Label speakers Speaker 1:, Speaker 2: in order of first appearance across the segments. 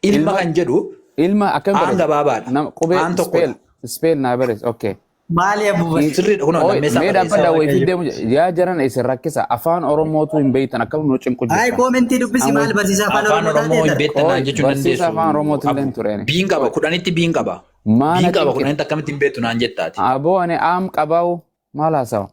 Speaker 1: ilma kan jedhu
Speaker 2: ilma akkam
Speaker 1: aan
Speaker 2: barreessa?
Speaker 1: gabaabaadha.
Speaker 2: Nama qubee
Speaker 1: Aan tokkodha.
Speaker 2: spell naa barreessa. Okay.
Speaker 3: Maali abuubatti?
Speaker 1: Sirriidha kunoo lammeessaa
Speaker 2: Mee
Speaker 1: barreessa.
Speaker 2: dhaabbadhaa wayii fiddee yaa jaran isin rakkisa afaan oromootu hin beektan akkam nu cinqu
Speaker 3: Ay
Speaker 2: jirta.
Speaker 3: komentii dubbisi maal barsiisaa
Speaker 1: Afaan Oromoo hin beektanaa jechuun
Speaker 2: Barsiisa
Speaker 1: dandeessu.
Speaker 2: afaan oromootu illee hin tureen.
Speaker 1: Biin qaba kudhanitti biin qaba.
Speaker 2: Maana
Speaker 1: Biin qaba
Speaker 2: xiqqi-
Speaker 1: kudhanitti akkamitti hin beektu naan jettaati.
Speaker 2: Aboo ani aam qabaa'u maal haasawa?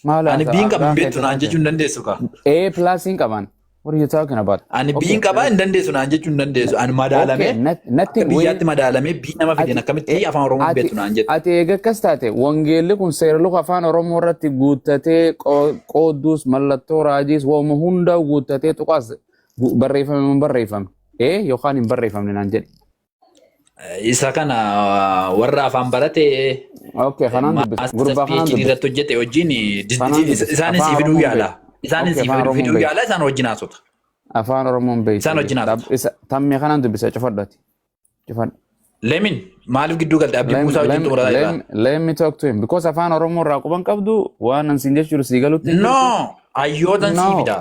Speaker 2: Maal
Speaker 1: Ani
Speaker 2: haasawa?
Speaker 1: biin qaba hin
Speaker 2: Afaan
Speaker 1: beektu naan
Speaker 2: keessatti.
Speaker 1: jechuun dandeessu ka.
Speaker 2: A plus hin qaban. What are you talking about?
Speaker 1: Ani biin qaba hin dandeessu naan jechuun dandeessu. Ani madaalamee
Speaker 2: Natti
Speaker 1: akka biyyaatti madaalamee bii nama fideen akkamitti afaan Oromoo hin beektu naan jetta.
Speaker 2: ati eega akkas taate wangeelli kun seerluka afaan oromoo irratti guuttatee qoodduus mallattoo raajiis waama hundaa guuttatee tuqaas barreeffame hin barreeffamne yookaan hin barreeffamne naan jedhe.
Speaker 1: Isa kana warra afaan barate
Speaker 2: Okay, kanaan dubbisa. Gurbaa kanaan
Speaker 1: PhD
Speaker 2: dubbisa.
Speaker 1: irratti hojjete wajjin
Speaker 2: Kanaan
Speaker 1: isaanis
Speaker 2: afaan
Speaker 1: fiduu
Speaker 2: Oromoo
Speaker 1: yaala.
Speaker 2: beeku.
Speaker 1: Isaanis
Speaker 2: Okay, afaan Oromoo
Speaker 1: fiduu
Speaker 2: beeku.
Speaker 1: yaala isaan wajjin haasota.
Speaker 2: Afaan oromoon beeku.
Speaker 1: Isaan wajjin haasota.
Speaker 2: Tammee kanaan dubbisa cufadhati. Cufadha.
Speaker 1: Lemin maaliif gidduu galte abdii buusaa wajjin xumurataa jira?
Speaker 2: Let me talk to him because afaan oromoo irraa quban qabdu waan ansiin jechuudha sii galutti.
Speaker 1: No, ayyootan
Speaker 2: No.
Speaker 1: sii fida.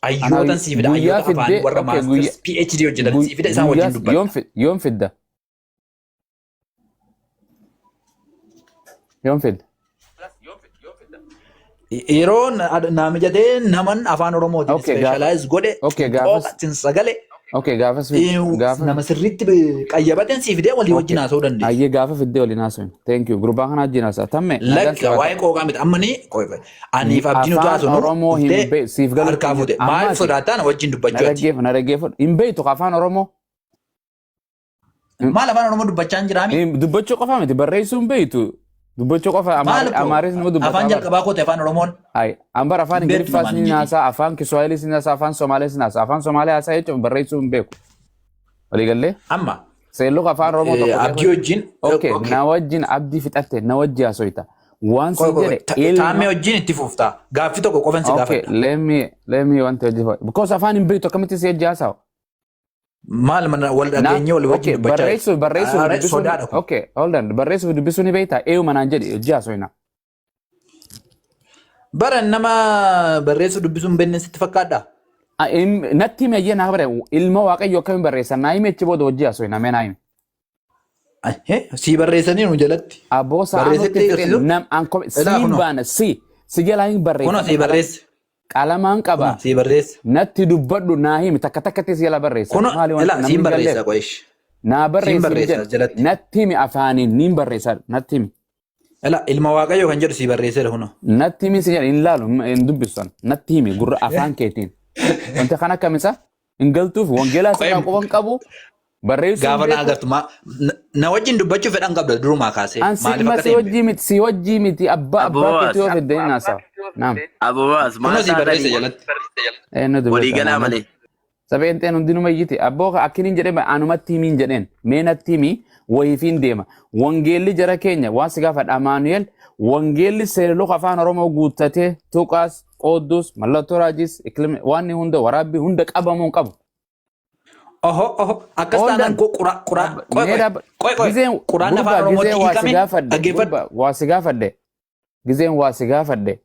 Speaker 1: Ayyootan sii fida.
Speaker 2: Guyyaa
Speaker 1: Ayyoota afaan
Speaker 2: fiddee-
Speaker 1: warra
Speaker 2: okay,
Speaker 1: maasters
Speaker 2: guyyaa-
Speaker 1: PhD hojjetan sii fida isaan wajjin dubbata.
Speaker 2: Yoom fidda? Yoom fidda?
Speaker 1: Yeroo naa mijatee naman afaan Oromootiin
Speaker 2: Okay,
Speaker 1: specialize godhe
Speaker 2: Okay, gaafas-
Speaker 1: qooqatiin sagalee
Speaker 2: Okay, gaafas
Speaker 1: nama sirriitti qayyabateen sii fidee walii wajjin haasa'uu dandeessu.
Speaker 2: ayyee gaafa fiddee waliin haasawin. Thank you. Gurbaa kana wajjin haasa'a. Tamme.
Speaker 1: Lakka waa'ee qooqaa miti amma ni aniif abdiin utuu
Speaker 2: Afaan Oromoo hin
Speaker 1: haasa'u
Speaker 2: beeku. Siif galuutti
Speaker 1: harkaa fuute
Speaker 2: hin jiru.
Speaker 1: maal
Speaker 2: Ammaati.
Speaker 1: sodaataan wajjin dubbachuu ati.
Speaker 2: Na dhaggeeffadhu. Hin beektu afaan Oromoo.
Speaker 1: Maal afaan Oromoo dubbachaa hin jiraami?
Speaker 2: Dubbachuu qofa miti barreessuu hin beektu. Dubbachuu qofa Amaaris nama dubbata.
Speaker 1: afaan jalqabaa koote afaan Oromoon
Speaker 2: Ay, ambar afaan
Speaker 1: Hin beektu
Speaker 2: Ingiliffaas ni
Speaker 1: maal
Speaker 2: haasa'a, afaan Kiswaahilis ni haasa'a, afaan Somaalees ni haasa'a. Afaan Somaalee haasa'a jechuun barreessuu hin beeku. Walii gallee?
Speaker 1: amma
Speaker 2: Seelluka afaan Oromoo tokko
Speaker 1: abdii wajjin
Speaker 2: Okay, na wajjin abdii fixatte na wajji haasoita. Waan si jedhe
Speaker 1: taamee wajjin itti fuftaa gaaffii tokko qofan si
Speaker 2: Okay,
Speaker 1: gaafadha.
Speaker 2: let me want to justify. Because afaan hin beektu akkamitti si wajji haasa'u?
Speaker 1: Maal mana wal dhageenye walii wajjin dubbachaa
Speaker 2: barreessuuf
Speaker 1: Aare,
Speaker 2: dubbisuun.
Speaker 1: sodaadha kun.
Speaker 2: Okay, hold on. Barreessuuf dubbisuun ni beektaa? Eeyuma naan jedhi wajji haasoina.
Speaker 1: Bara nama barreessuu dubbisuun beekne sitti fakkaadhaa?
Speaker 2: Natti hime iyyee naa bare ilma waaqayyo akkamiin barreessan naa hime achi booda wajji haasoina mee naa hime.
Speaker 1: Sii barreessanii nu jalatti.
Speaker 2: Aboo
Speaker 1: Barreessatti
Speaker 2: sa'aanutti
Speaker 1: agarsiisu?
Speaker 2: nam anko
Speaker 1: Ilaa
Speaker 2: si
Speaker 1: kunoo.
Speaker 2: baana si jalaa hin
Speaker 1: Kunoo sii
Speaker 2: barreessa.
Speaker 1: barreesse.
Speaker 2: Qalamaan qaba.
Speaker 1: Sii barreesse.
Speaker 2: Natti dubbadhu naa himi takka takkatti si jala barreessa.
Speaker 1: Kunoo
Speaker 2: Maali wanti
Speaker 1: ilaa
Speaker 2: namni
Speaker 1: siin
Speaker 2: hin
Speaker 1: barreessa
Speaker 2: galleef?
Speaker 1: qo'ish.
Speaker 2: Naa barreessi
Speaker 1: barreessa
Speaker 2: jedhe.
Speaker 1: jalatti.
Speaker 2: Natti himi afaaniin niin barreessa natti himi.
Speaker 1: Ilaa ilma waaqayyo kan jedhu sii barreesseera kunoo.
Speaker 2: Natti himi si jedhe hin laalu hin dubbisan. Natti himi gurra afaan keetiin. Wanti kana akkamisa? Hin galtuuf wangeelaa isaa quban qabu barreessuu
Speaker 1: Gaafa
Speaker 2: hin
Speaker 1: na
Speaker 2: beeku.
Speaker 1: agartu na wajjin dubbachuu fedhan qabda durumaa kaasee.
Speaker 2: An si
Speaker 1: Maaliif
Speaker 2: dhimma
Speaker 1: akka
Speaker 2: si
Speaker 1: ta'e
Speaker 2: wajjii miti si wajjii miti abbaa abbaa
Speaker 4: Aboos.
Speaker 2: keetii yoo fidde hin haasawa. Naam.
Speaker 4: Abubaas
Speaker 1: kunoo sii barreesse jalatti.
Speaker 2: Eenyu dubbata?
Speaker 4: walii galaa malee.
Speaker 2: Sabeen teen hundinuma iyyiti. Abboo akkiniin jedhee anumatti himiin jedheen. Mee natti himi wayiifiin deema. Wangeelli jara keenya waan si gaafadha Amaanu'eel. Wangeelli seeluka afaan Oromoo guuttatee tuqaas qoodduus mallattoo raajis waan hunda waraabbii hunda qabamuu qabu.
Speaker 1: Oho akkas taanaan quraan afaan Oromootti hiikame dhaggeeffadhu.
Speaker 2: Waa si gaafadhe. Gizeen waa si gaafadhe.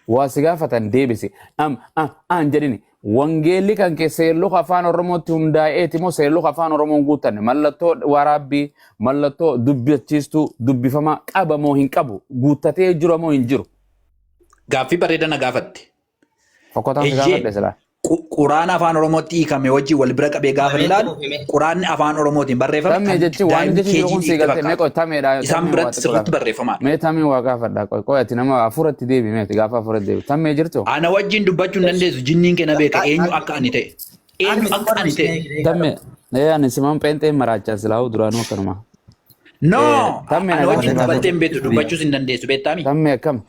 Speaker 2: Waa si gaafatan deebisi. An jedhini. Wangeelli kan kee seelluka afaan Oromootti hundaa'eeti moo seelluka afaan Oromoon guuttanne mallattoo waraabbii mallattoo dubbachiistuu dubbifamaa qaba moo hin qabu guuttatee jiru moo hin jiru.
Speaker 1: Gaaffii bareeda na gaafatte.
Speaker 2: Fokkotaan si gaafadhe silaa.
Speaker 1: Quraan afaan Oromootti hiikame wajjin wal bira qabee gaafa ilaalu quraanni afaan Oromootiin barreeffame.
Speaker 2: Tammee jechuun waan jechi jiru kun si galte mee qoy tameedha.
Speaker 1: Isaan biratti sirriitti barreeffama.
Speaker 2: Mee tamee waa gaafadha qoy ati nama afuratti deebi mee gaafa afuratti deebi tammee jirtu.
Speaker 1: Ana wajjin dubbachuu hin dandeessu jinniin kenna beeka eenyu akka ani ta'e. Eenyu akka ani ta'e.
Speaker 2: Tammee ani simaan pheenxee maraachaa silaa duraanuu akkanuma.
Speaker 1: No!
Speaker 2: Tammee
Speaker 1: Ana
Speaker 2: na
Speaker 1: wajjin
Speaker 2: gaafadha.
Speaker 1: dubbattee hin beektu dubbachuus hin dandeessu beektaami.
Speaker 2: Tammee akkam.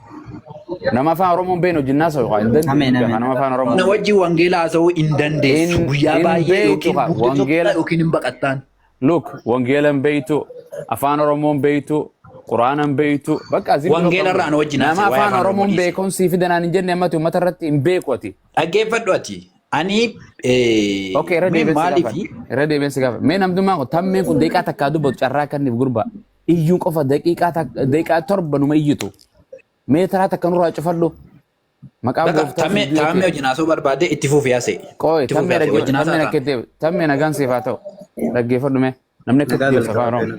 Speaker 2: Nama afaan Oromoon beenu jinnaa sa'u waan dandeessu nama afaan
Speaker 1: Ana
Speaker 2: Oromoo.
Speaker 1: wajjin wangeela haasa'uu hin dandeessu guyyaa
Speaker 2: hin
Speaker 1: baay'ee
Speaker 2: beektu
Speaker 1: yookiin
Speaker 2: kaa,
Speaker 1: buutee
Speaker 2: wangeela-
Speaker 1: yookiin hin baqattaan.
Speaker 2: Look wangeelan beeytu afaan Oromoon beeytu Quraanan beeytu bakka azim.
Speaker 1: Wangeela irraa ana wajjin
Speaker 2: nama
Speaker 1: haasa'e, waa'ee
Speaker 2: afaan
Speaker 1: afaan
Speaker 2: Oromoon
Speaker 1: Oromoo
Speaker 2: beekuun sii fidanaan hin jenne ammatti uummata irratti hin beeku ati.
Speaker 1: Dhaggeeffadhu ati. Ani
Speaker 2: Okay, irra
Speaker 1: maaliifi
Speaker 2: deebiinsi gaafa. Mee namtummaan kun tammeen kun deeqaa takkaa dubbatu carraa kanniif gurba. Iyyuu qofa daqiiqaa torba numa iyyitu. Mee taraa takka nurraa cufallu. Maqaa gooftaa
Speaker 1: Taa'amee wajjin haasa'uu barbaade itti fufi haasa'e.
Speaker 2: Qoy
Speaker 1: Itti fufi haasa'e wajjin
Speaker 2: tammee
Speaker 1: haasa'aa.
Speaker 2: nakkee tammee nagaan siif haa ta'u dhaggeeffadhu mee namni akka
Speaker 3: Nagaa
Speaker 2: deemsa afaan oromoo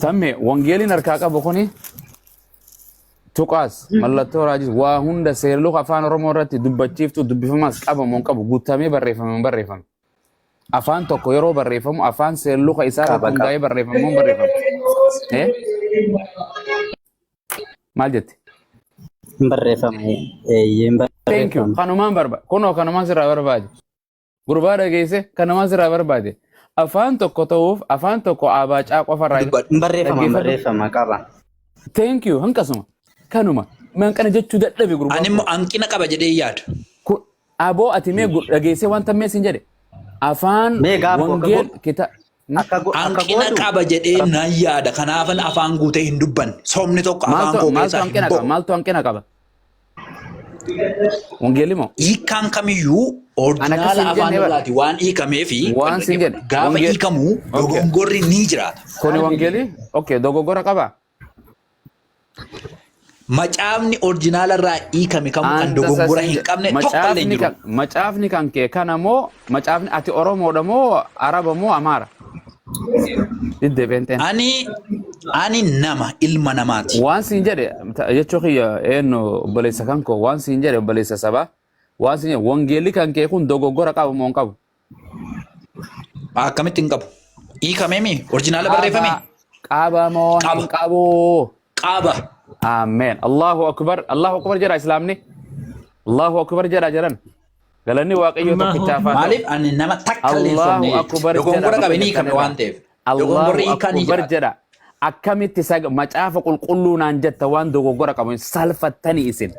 Speaker 2: tammee wangeeliin harkaa qabu kuni tuqaas mallattoo raajis waa hunda seerluq afaan oromoo irratti dubbachiiftu dubbifamaas qabamu hin qabu guutamee barreeffame hin barreeffame afaan tokko yeroo barreeffamu afaan seerluqa isaa irratti hundaa'ee barreeffamu hin barreeffamu maal jette
Speaker 3: Barreeffame.
Speaker 2: thank you kanumaan barbaade kunoo kanumaan sirraa barbaade gurbaa dhageesse kanumaan sirraa barbaade afaan tokko ta'uuf afaan tokko abaacaa qofarraa
Speaker 3: Barreeffama qaba.
Speaker 2: thank you hanqasuma kanuma man kana jechuu dadhabe gurbaa
Speaker 1: Ani immoo hanqina qaba jedhee yaada.
Speaker 2: aboo ati mee dhageessee wanta mee sin jedhe afaan
Speaker 3: Mee gaafa
Speaker 2: wangeel kita
Speaker 1: Hanqina qaba jedhee nan yaada. Kanaafan afaan guutee hin dubbanne. Soomni tokko afaan koo keessaa hin ba'u.
Speaker 2: maaltu hanqina qaba wangeelli moo
Speaker 1: Hiikkaan kamiyyuu orjinaala afaan irraati waan hiikamee fi
Speaker 2: waan sin jedhe
Speaker 1: gaafa hiikamuu dogongorri ni jiraata.
Speaker 2: kuni wangeelli okay dogoggora qaba
Speaker 1: Macaafni orjinaala irraa hiikame kamuu kan dogongora hin qabne tokko illee hin jiru.
Speaker 2: macaafni kan kee kana moo macaafni ati oromoodha moo araba moo amaara didde beenteen
Speaker 1: Ani nama ilma namaati.
Speaker 2: waan siin jedhe jechuu kiyya eenyu obboleessa kan koo waan siin jedhe obboleessa sabaa waan siin jedhe wangeelli kan kee kun dogoggora qabu moo hin qabu
Speaker 1: Akkamitti hin qabu? Hiikamee mi? Orjinaala barreeffame?
Speaker 2: qaba moo hin qabu
Speaker 1: Qaba.
Speaker 2: Amen. Allahu akbar jira Islaamni. Allahu akbar jira jiran. Galanni waaqayyo tokkicha afaan.
Speaker 1: Maaliif ani nama takka illee hin
Speaker 2: Allahu akbar
Speaker 1: sobne dogongora qabe ni hiikame waan ta'eef. Dogongorri
Speaker 2: Allahu
Speaker 1: hiikaa ni
Speaker 2: akbar
Speaker 1: jira.
Speaker 2: jira. Akkamitti macaafa qulqulluu naan jetta waan dogoggora qabu salfattanii isin.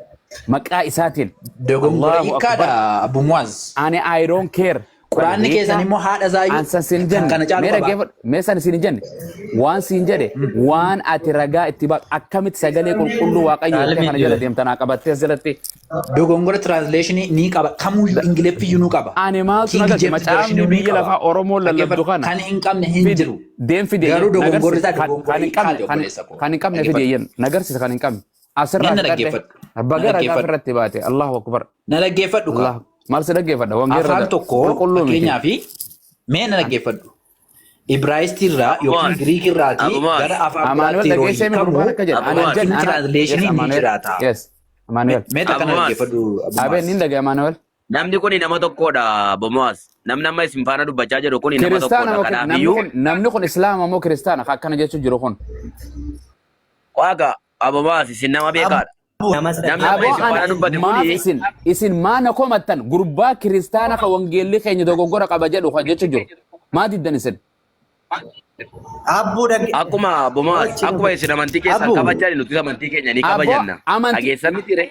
Speaker 2: Maqaa isaatiin.
Speaker 1: Dogongora
Speaker 2: Allahu
Speaker 1: hiikaadha Abu Muaz.
Speaker 2: Ani I don't care.
Speaker 1: Quraanni keessan immoo haadha zaayyuu
Speaker 2: Ansan sin
Speaker 1: kan kana caalu qaba.
Speaker 2: meesan sin jenne waan sin jedhe waan ati ragaa itti baq akkamitti sagalee qulqulluu waaqayyo kana jala deemtanaa qabattee jalatti
Speaker 1: Dogongora translationii ni qaba. Kamuyyuu Ingiliffiyyu nu qaba.
Speaker 2: ani maaltu
Speaker 1: King
Speaker 2: nagatte
Speaker 1: James
Speaker 2: macaafni
Speaker 1: version ni
Speaker 2: biyya
Speaker 1: qaba.
Speaker 2: lafaa oromoo lallabdu kana
Speaker 1: Kan hin qabne hin jiru.
Speaker 2: deem fide
Speaker 1: Garuu dogongorri isaa dogongorri hiikaadha obboleessa koo.
Speaker 2: kan hin qabne fide yen nagarsiisa kan hin qabne asirraa
Speaker 1: Inni dhaggeeffadhu.
Speaker 2: bagara gaafa irratti baate Allahu akbar
Speaker 1: Na dhaggeeffadhu
Speaker 2: Allah
Speaker 1: ka.
Speaker 2: maal si dhaggeeffadha wangeerra
Speaker 1: Afaan tokko fakkeenyaa fi mee na dhaggeeffadhu. Ibraayistii irraa yookiin Giriik irraati gara afaan
Speaker 2: Amanuel
Speaker 1: biraatti yeroo
Speaker 2: dhaggeessee mi
Speaker 1: hiikamu
Speaker 2: gurbaan akka jedhe
Speaker 1: King translationii ni jiraata.
Speaker 2: yes Amanuel
Speaker 1: Mee takka na dhaggeeffadhu Abu
Speaker 2: abe
Speaker 1: Muaz.
Speaker 2: nin dhage Amanuel
Speaker 4: Namni kun nama tokkodha Bomoas. Namni amma isin faana dubbachaa jiru kun nama
Speaker 2: kiristaana
Speaker 4: tokkodha.
Speaker 2: moo
Speaker 4: Kanaafiyyuu
Speaker 2: namni kun islaama moo kiristaana akkana jechuun jiru kun
Speaker 4: waaqa Bomoas isin nama beekaadha.
Speaker 3: Namas
Speaker 4: Namni amma isin faana dubbate
Speaker 2: maaf
Speaker 4: kun
Speaker 2: isin maana komattan gurbaa kiristaana ka wangeelli keenya dogoggora qaba jedhu kan jechuun jiru maa diddan isin
Speaker 3: Abbuu dhagge.
Speaker 4: akkuma Bomoas akkuma isin amantii keessan
Speaker 3: Abu.
Speaker 4: kabajaan nuti amantii keenya ni
Speaker 2: Abu,
Speaker 4: kabajanna.
Speaker 2: amantii-
Speaker 4: Dhageessan miti re.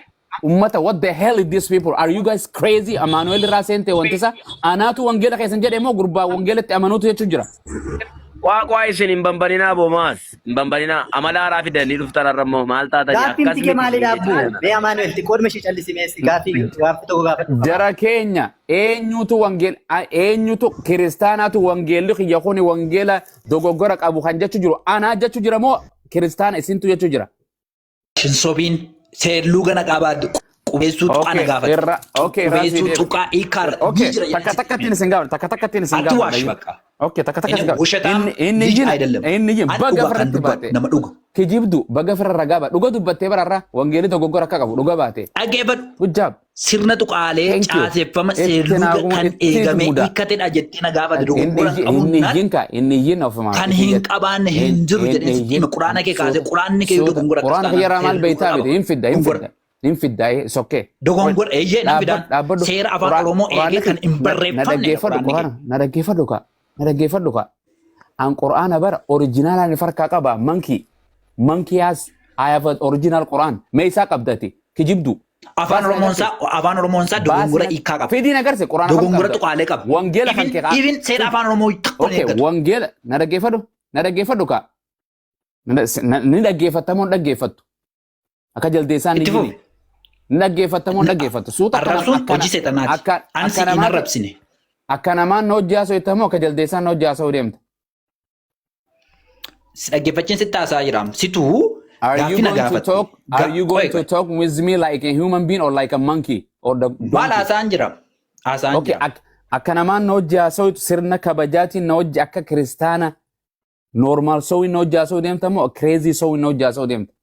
Speaker 2: ummata what the hell is these people are you guys crazy Amanuel irraa seente wantisa anaatu wangeela keessan jedhe moo gurbaa wangeelatti amanuutu jechuun jira
Speaker 4: Waaqaa isin hin bambaninaa Bomoas. Hin bambaninaa amala haaraa fidanii dhuftan immoo maal taatanii
Speaker 3: Gaaffiin tige maalidha abbuu? Mee Amaanuel xiqqoodhuma ishee callisimee gaaffii tokko gaafa.
Speaker 2: jara keenya eenyutu kiristaanaatu wangeelli kiyya kuni wangeela dogoggora qabu kan jechu jiru anaa jechu jira moo kiristaana isintu jechu jira
Speaker 1: Shin sobiin seerluu gana qabaa qubeessuu tuqaa na gaafata. Qubeessuu tuqaa hiikaadha. Ni jira
Speaker 2: takka takkattiin isin gaafadha takka takkattiin isin
Speaker 1: Ati waash
Speaker 2: gaafadha
Speaker 1: bakka.
Speaker 2: okay takka takka isin
Speaker 1: Inni ushataa
Speaker 2: inni
Speaker 1: jijjiirraa
Speaker 2: jin
Speaker 1: ayidallam.
Speaker 2: inni jin
Speaker 1: Ani
Speaker 2: baga
Speaker 1: dhugaa kan
Speaker 2: farratti
Speaker 1: dubbatu
Speaker 2: baate
Speaker 1: nama dhuga.
Speaker 2: kijibdu baga farra gaaba dhuga dubbattee bararra wangeelli dogoggora akka qabu dhuga baate
Speaker 1: Dhaggeeffadhu.
Speaker 2: good job
Speaker 1: Sirna tuqaalee
Speaker 2: Thank you.
Speaker 1: caaseffama
Speaker 2: Itti
Speaker 1: seerluu
Speaker 2: naaguma
Speaker 1: kan
Speaker 2: itti
Speaker 1: eegame
Speaker 2: muda.
Speaker 1: hiikkatedha jettee na gaafate dogoggora
Speaker 2: inni
Speaker 1: qabuun
Speaker 2: yin ka inni yin ofuma
Speaker 1: kan hin qabaanne hin jiru jedhee sitti hima. Quraana kee kaasee quraanni kee dogoggora
Speaker 2: quraana kee yaraa maal beeytaa miti hin fidda hin fidda sokkee
Speaker 1: Dogongora eeyyee na fidaan seera afaan Oromoo eegee kan hin barreeffamne
Speaker 2: na dhaggeeffadhu ka an quraana bara oriijinaalaan farkaa qaba monkey has I have an original Quran mee isaa qabdati kijibdu
Speaker 1: afaan Oromoonsaa dogongora hiikaa qaba.
Speaker 2: fidiin agarse quraana
Speaker 1: Dogongora tuqaalee qaba.
Speaker 2: wangeela kan kee
Speaker 1: Even seera afaan Oromoo tokko
Speaker 2: okay wangeela na dhaggeeffadhu ka ni dhaggeeffattamoo hin dhaggeeffattu akka jaldeessaan ni
Speaker 1: Itti
Speaker 2: jiri
Speaker 1: fufi.
Speaker 2: ni dhaggeeffattamoo hin dhaggeeffattu suuta
Speaker 1: Arrabsuun hojii seexanaati. Ansi hin arrabsine.
Speaker 2: akka namaan na hojii haasoo ittamoo akka jaldeessaan na hojii haasoo deemta
Speaker 1: Dhaggeeffachiin sitti haasaa jiraam. Situu
Speaker 2: Are you
Speaker 1: Gaaffii na
Speaker 2: going to
Speaker 1: gaafadhu.
Speaker 2: talk? Are you going to talk with me like a human being or like a monkey or the
Speaker 1: Maal
Speaker 2: donkey?
Speaker 1: haasa'an jira? Haasa'an
Speaker 2: Okay,
Speaker 1: jira.
Speaker 2: akka namaan na hojii haasa'u sirna kabajaatiin na hojii akka kiristaana normal sowii na hojii haasa'u deemta moo crazy sowii na hojii haasa'u deemta?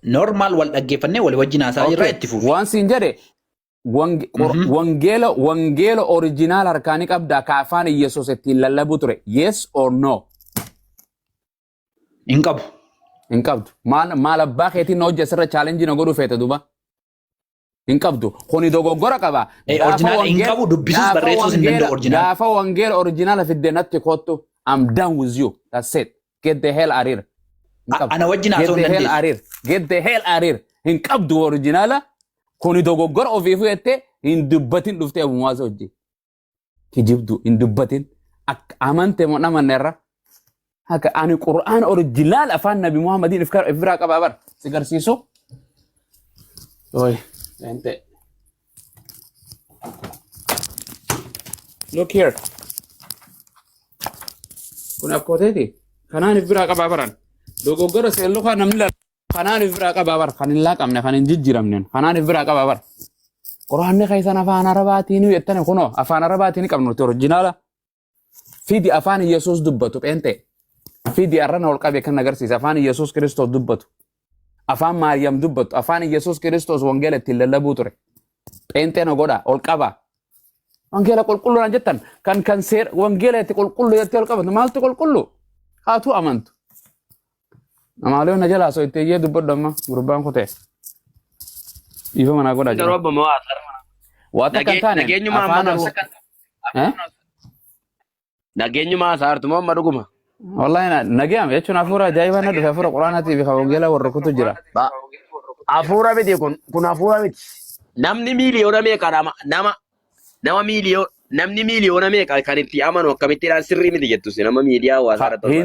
Speaker 1: Normaal wal dhaggeeffannee walii wajjin haasa'aa jirra itti fufi.
Speaker 2: Waan siin jedhe wangeela original harkaanii qabda ka afaan Yesuus ittiin lallabu ture. Yes or no?
Speaker 1: Hin qabu.
Speaker 2: Hin qabdu. Maal abbaa keetiin na hojii asirra challenge na godhu feete duba? Hin qabdu. Kuni dogoggora qaba.
Speaker 1: Original hin qabu dubbisuus barreessuus hin danda'u original.
Speaker 2: Gaafa wangeela original fidde natti kottu. I'm done with you. That's it. Get the hell out of here.
Speaker 1: Ana wajjin haasa'uu hin dandeessu.
Speaker 2: Get the hell out of here. Hin qabdu originala. Kuni dogoggora ofii fudhattee hin dubbatin dhuftee abumaasa hojii. Kijibdu hin dubbatin. Amante moo namanneerra. Haka ani Qur'aan original afaan Nabi Muhammadin ifraa qaba bar. Si garsiisu. Oi, ente. Look here. Kun akkoteeti. Kanaan ifraa qaba baran. Dogoggora seelloo kan namni kanaan ifraa qaba bar. Kan hin laaqamne kan hin jijjiiramne. Kanaan ifraa qaba bar. Qur'aanni keessan afaan Arabaatiin jettane kunoo afaan Arabaatiin qabnu originala. Fidi afaan Yesuus dubbatu pente. Fidi arrana ol qabe kan agarsiisa afaan Yesuus Kiristoos dubbatu. Afaan Maariyaam dubbatu afaan Yesuus Kiristoos wangeela ittiin lallabuu ture. Pente na godha ol qaba. Wangeela qulqulluudhaan jettan kan seera wangeela itti qulqullu jettee ol qabatu maaltu qulqullu? Haatu amantu. Namaalee na jalaa soo itti iyyee dubbadhu amma gurbaan kutee. Ifa manaa godha jira.
Speaker 4: Darobba moo
Speaker 2: Waata kan taane
Speaker 4: nageenyuma saartu moo amma dhuguma?
Speaker 2: Wallahi nagayam jechuun hafuura ajaa'ibaa na dhufe hafuura quraanaatii fi wangeela warra kutu jira.
Speaker 4: Hafuura miti kun hafuura miti. Namni miiliyoona meeqa namni miiliyoona meeqa kan itti amanu akkamittiidhaan sirrii miti jettus nama miidiyaa hawaasaa irratti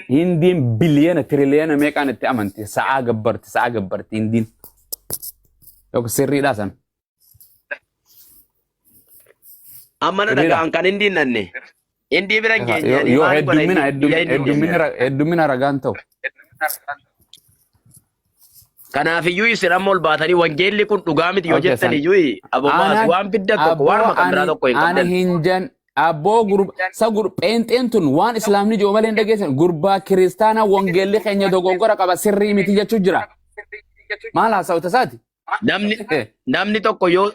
Speaker 2: Hindiin biliyoona tiriliyoona meeqaan itti amanti sa'aa gabbarti hindiin. Yookiin sirriidhaa san.
Speaker 4: Amma na dhagaan kan hindiin nanne. Indii bira geenyanii
Speaker 2: yoo heddumina ragaan ta'u.
Speaker 4: Kanaafiyyuu isin amma ol baatanii wangeelli kun dhugaa miti yoo jettan iyyuu abomaas waan fidda tokko waan maqan biraa tokko hin qabdan.
Speaker 2: Ani hinjan abboo pheenxeen tun waan islaamni jiru malee hin dhageessan gurbaa kiristaanaa wangeelli keenya dogoggora qaba sirrii miti jechuu jira. Maal haasa'u tasaati?
Speaker 4: Namni tokko yoo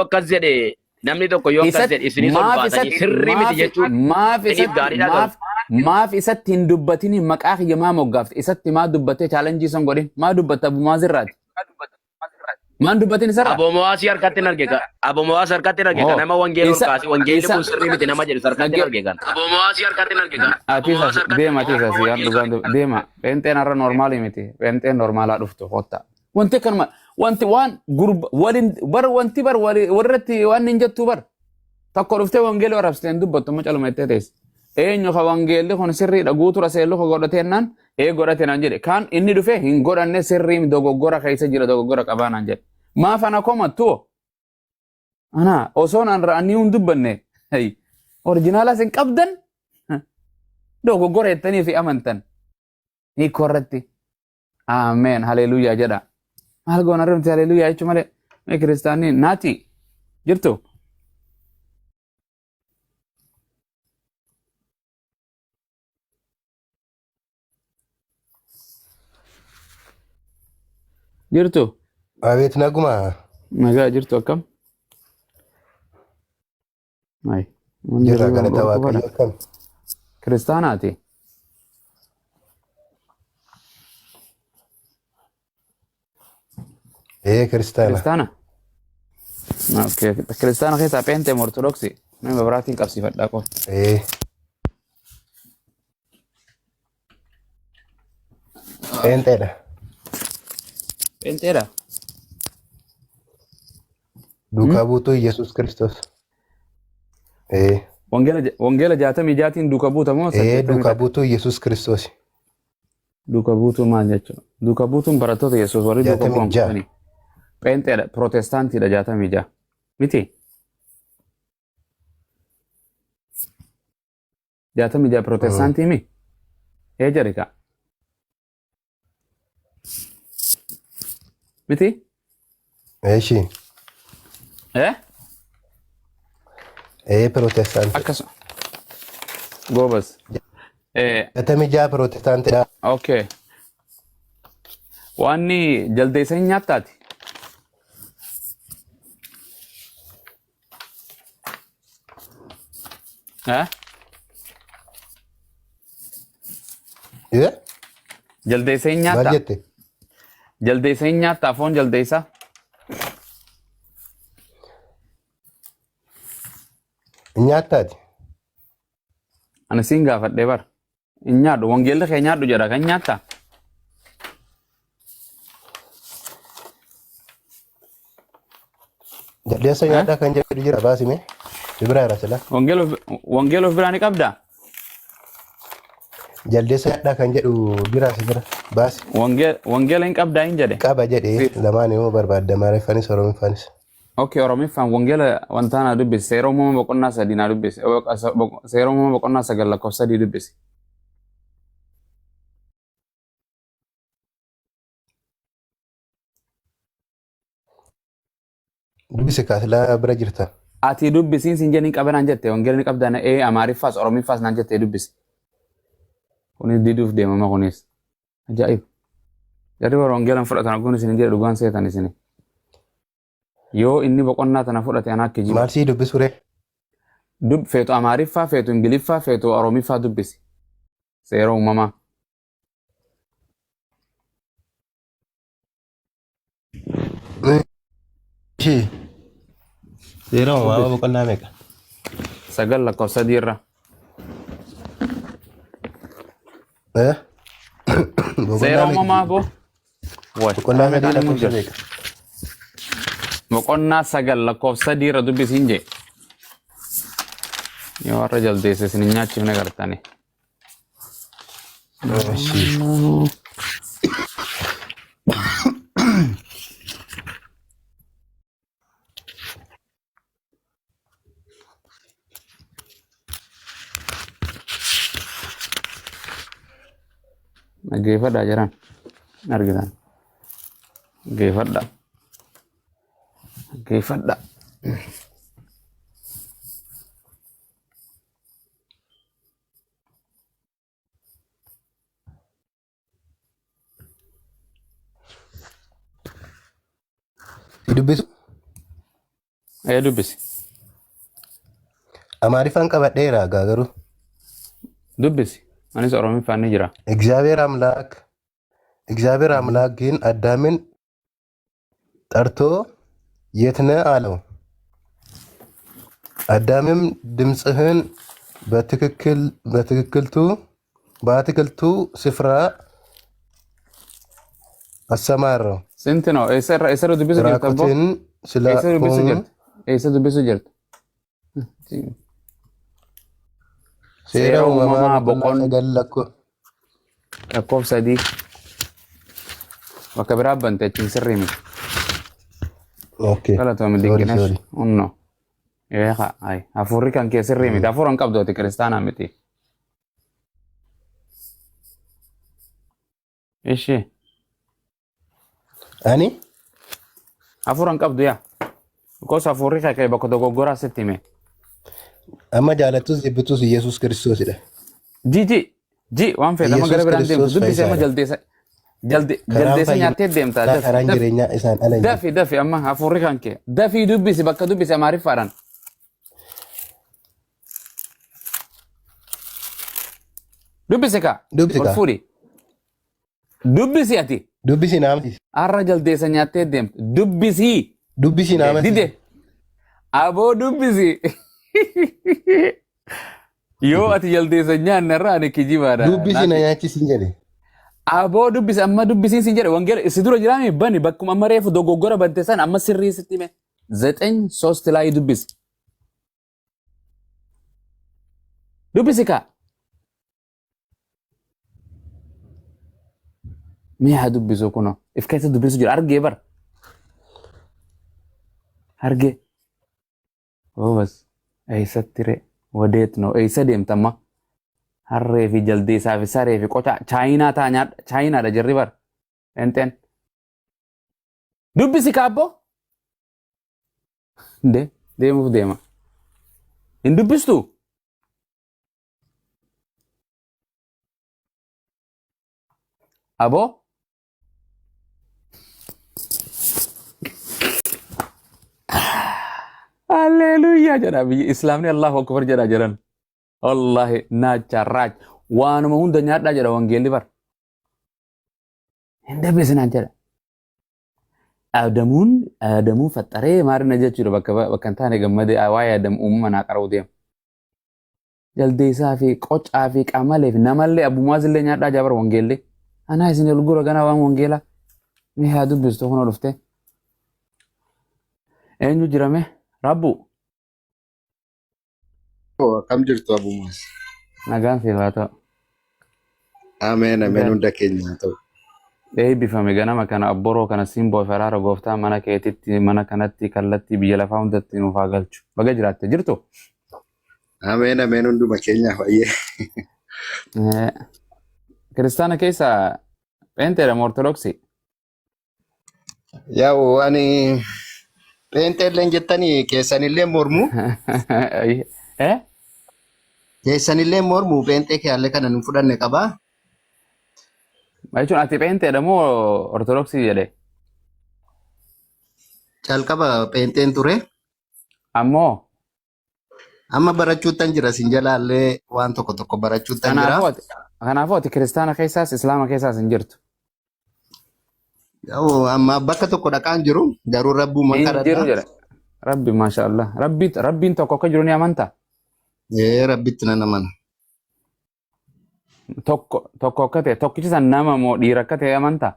Speaker 4: akkas jedhe namni tokko yoo akkas jedhe isinis ol baatanii sirrii miti jechuun
Speaker 2: maaf isatti hin dubbatini maqaa kiyya maa moggaafte isatti maa dubbattee chaalenjii san godhin maa dubbatta abumaas irraati. Maan dubbatin isarra?
Speaker 4: Abomawaasi harkatti hin arge kan. Abomawaasi harkatti hin arge kan nama wangeelli ol kaase wangeelli kun sirrii miti nama jedhu harkatti hin arge kan. Abomawaasi harkatti hin arge kan.
Speaker 2: Atiisas deema yaan dhugaan deema peenxeen har'a normaalii miti peenxeen normaalaa dhuftu hotta. Wanti kanuma wanti waan gurba waliin wanti warratti waan hin jettu tokko dhuftee wangeelli warabsiteen dubbattu ma caluma ittee teessi. Eenyu ka wangeelli kun sirriidha guutura seelluu ka godhateennan godhateenan jedhe kan inni dhufe hin godhanne sirrii dogoggora keessa jira dogoggora qabaanaan jedhe. Maaf ana komattu ana osoon an ra'anii hin dubbanne originaalas hin qabdan dogoggora jettanii fi amantan hiikoo irratti ameen haleluuyaa jedha. Maal goona rimti haleluuyaa jechuun malee mee kiristaanii naati jirtu. Jirtu.
Speaker 5: Abeet naguma.
Speaker 2: Nagaa jirtu akkam? Ay.
Speaker 5: Jirra galata waaqayyo akkam?
Speaker 2: Kiristaanaati.
Speaker 5: Kiristaana.
Speaker 2: Okay. Kiristaana keessaa peenteem ortodoksii. Nama biraatiin qabsiifadhaa qaba.
Speaker 5: Peenteedha.
Speaker 2: Penteedha.
Speaker 5: Duukaa buutuu Yesuus Kiristoos.
Speaker 2: Wangeela 66 duukaa buutamoo?
Speaker 5: Duukaa buutuu Yesuus Kiristoos.
Speaker 2: Duukaa buutuu maal jechuudha? Duukaa buutuun barattoota Yesuus warri duukaa bu'an. Penteedha. Protestaantiidha 66. Miti? 66 protestaantii mi? Jarika. Miti?
Speaker 5: Eeshi. Protestaantii.
Speaker 2: Akkasuma. Goobas.
Speaker 5: Gatami jaa protestaantiidha.
Speaker 2: Okay. Wanni jaldeessa hin nyaattaati. Jaldeessa hin
Speaker 5: Maal
Speaker 2: nyaattaa?
Speaker 5: jette?
Speaker 2: Jaldeessa hin nyaattaa foon jaldeessa?
Speaker 5: Nyaattaati.
Speaker 2: Ani siin gaafadhee bara. Hin nyaadhu. Wangeelli kee nyaadhu jedha kan nyaattaa?
Speaker 5: Jaldeessa nyaadhaa kan jedhu jira baasime. Bira jira sila.
Speaker 2: Wangeela of biraa ni qabdaa?
Speaker 5: Jaldeessa nyaadhaa kan jedhu jira si bira baasi.
Speaker 2: Wangeela hin qabdaa hin jedhe?
Speaker 5: Qaba jedhee lamaan yoo barbaadda Amaariffaanis Oromiffaanis.
Speaker 2: Okay, Oromiffaan wangeela wanta na dubbise seera uumama boqonnaa sadii na dubbise seera uumama boqonnaa sagal lakkoofsa sadii dubbise.
Speaker 5: Dubbise kaasilaa bira jirta.
Speaker 2: Ati dubbisiin siin jedhin qabanaan jette wangeelni qabdaan Amaariffaas Oromiffaas naan jette dubbise. Kunis diduuf deemama kunis. Ajaa'ib. Jarri warra wangeelan fudhatan kun isin jedhe dhugaan seetan isin. Yoo inni boqonnaa tana fudhate anaa akka jiru.
Speaker 5: Maal sii dubbisu ree?
Speaker 2: Feetu Amaariffaa, feetu Ingiliffaa, feetu Oromiffaa dubbisi. Seera uumamaa.
Speaker 5: Seera uumamaa boqonnaa meeqa?
Speaker 2: Sagal lakkoofsa sadii irra. Seera uumamaa boo.
Speaker 5: Boqonnaa meeqa lakkoofsa meeqa?
Speaker 2: Boqonnaa sagal lakkoofsa sadii irra dubbisiin jee. Yoo warra jaldeesse isin hin nyaachifne gartani. Dhaggeeffadhaa jiran argitan. Dhaggeeffadhaa. Dhaggeeffadhaa.
Speaker 5: Dubbisu?
Speaker 2: Dubbisi.
Speaker 5: Amaariffaan qabadheera garuu.
Speaker 2: Dubbisi. Anis Oromiffaan ni jira.
Speaker 5: እግዚአብሔር አምላክ ግን አዳምን ጠርቶ የት ነህ አለው። አዳምም ድምፅህን በአትክልቱ ስፍራ አሰማራው።
Speaker 2: ስንት ነው? ኤሰር ዱብሱ ጀርት አቦ ኤሰር ዱብሱ ጀርት
Speaker 5: ሴራ ኡማማ
Speaker 2: boqon
Speaker 5: ገለኮ
Speaker 2: lakkoofsa sadii bakka biraa bante achiin sirrii miti.
Speaker 5: ኦኬ
Speaker 2: Galatoom dinqinesh unno eeqa ay hafuurri kan kee sirrii miti hafuura hin qabdooti kiristaanaa miti. Ishi
Speaker 5: ani
Speaker 2: hafuura hin qabdu yaa gosa hafuurri kee bakka dogoggoraa sitti hime.
Speaker 5: amma jaalattus jibbitus Yesuus Kiristoosidha.
Speaker 2: Ji waan fedhama gara biraan deemtu dubbisee amma jaldeessa nyaattee deemta.
Speaker 5: Karaan jireenyaa isaan ala
Speaker 2: Dafi amma hafuurri kan kee dafii dubbisi bakka dubbise Amaariffaadhaan. Dubbise kaa ol fuudhi. Dubbisi ati
Speaker 5: dubbisi naamti
Speaker 2: har'a jaldeessa nyaattee deemtu dubbisi
Speaker 5: naamti
Speaker 2: dide aboo dubbisi. Yoo ati jaldeessa nyaanne irraa ani kijibaadha.
Speaker 5: dubbisi na nyaachisin jedhe.
Speaker 2: Aboo dubbisi amma dubbisiin sin jedhe wangeela si dura jiraame bani bakkuma amma reefu dogoggora bante san amma sirrii sitti hime 9:3 laayii dubbisi. Dubbisi kaa. Mi'a dubbisu kuno if keessa dubbisu jira argee bara. Argee. Oobas. Eessatti ree wadeet noo eessa deemtamma harree fi jaldeessaa fi saree fi qoca chaayinaa taa nyaadha chaayinaadha jirri bara Enten. Dubbisi kaabbo. Deemuuf deema. Hin dubbistu? Aboo? Haleluyaa jedha biyyi Islaamni Allahu Akbar jedha jedhan. Wallahi naacha raaj waanuma hunda nyaadhaa jedha wangeelli bar. Hin dabbesinaan jedha. Aadamuun faxaree maarina jechuudha bakka hin taane gammadee waa'ee aadamu uumama naa qara'u deema. Jaldeessaa fi qocaa fi qamalee fi namallee abbummaas illee nyaadhaa jaabar wangeelli. Anaa isin gurgura ganaa waan wangeelaa. Mee haa dubbistu kun dhuftee. Eenyu jirame? Rabbu.
Speaker 6: Akkam jirtu abumaas.
Speaker 2: Nagaan siif haa ta'u.
Speaker 6: Ameen ameen hunda keenya haa ta'u.
Speaker 2: Eebbifame ganama kana abboroo kana simboo faraara gooftaa mana keetitti mana kanatti kallattii biyya lafaa hundatti nuuf haa galchu. Baga jiraatte jirtu?
Speaker 6: Ameen ameen hunduma keenya fayyee.
Speaker 2: Kiristaana keessa Pheenteedha moo Ortodoksii?
Speaker 6: Yaa'u ani Pheenteelleen jettanii keessanillee mormu. Keessanillee mormu Pheenxee kiyaallee kana nu fudhanne qabaa.
Speaker 2: Jechuun ati Pheenteedha moo Ortodoksii jedhee?
Speaker 6: Calqaba Pheenxeen ture.
Speaker 2: Ammoo?
Speaker 6: Amma barachuuttan jira sin jalaallee waan tokko tokko barachuuttan jira.
Speaker 2: Kanaafuu ati kiristaana keessaas Islaama keessaas hin jirtu.
Speaker 6: Yaa'u amma bakka tokko dhaqaan jiru garuu rabbuu makaradha.
Speaker 2: Jiru jedha. Rabbi maashaallah. Rabbiin tokko akka jiru ni amantaa?
Speaker 6: Rabbitti nan amana.
Speaker 2: Tokko akka ta'e tokkichi san nama moo dhiira akka ta'e amantaa?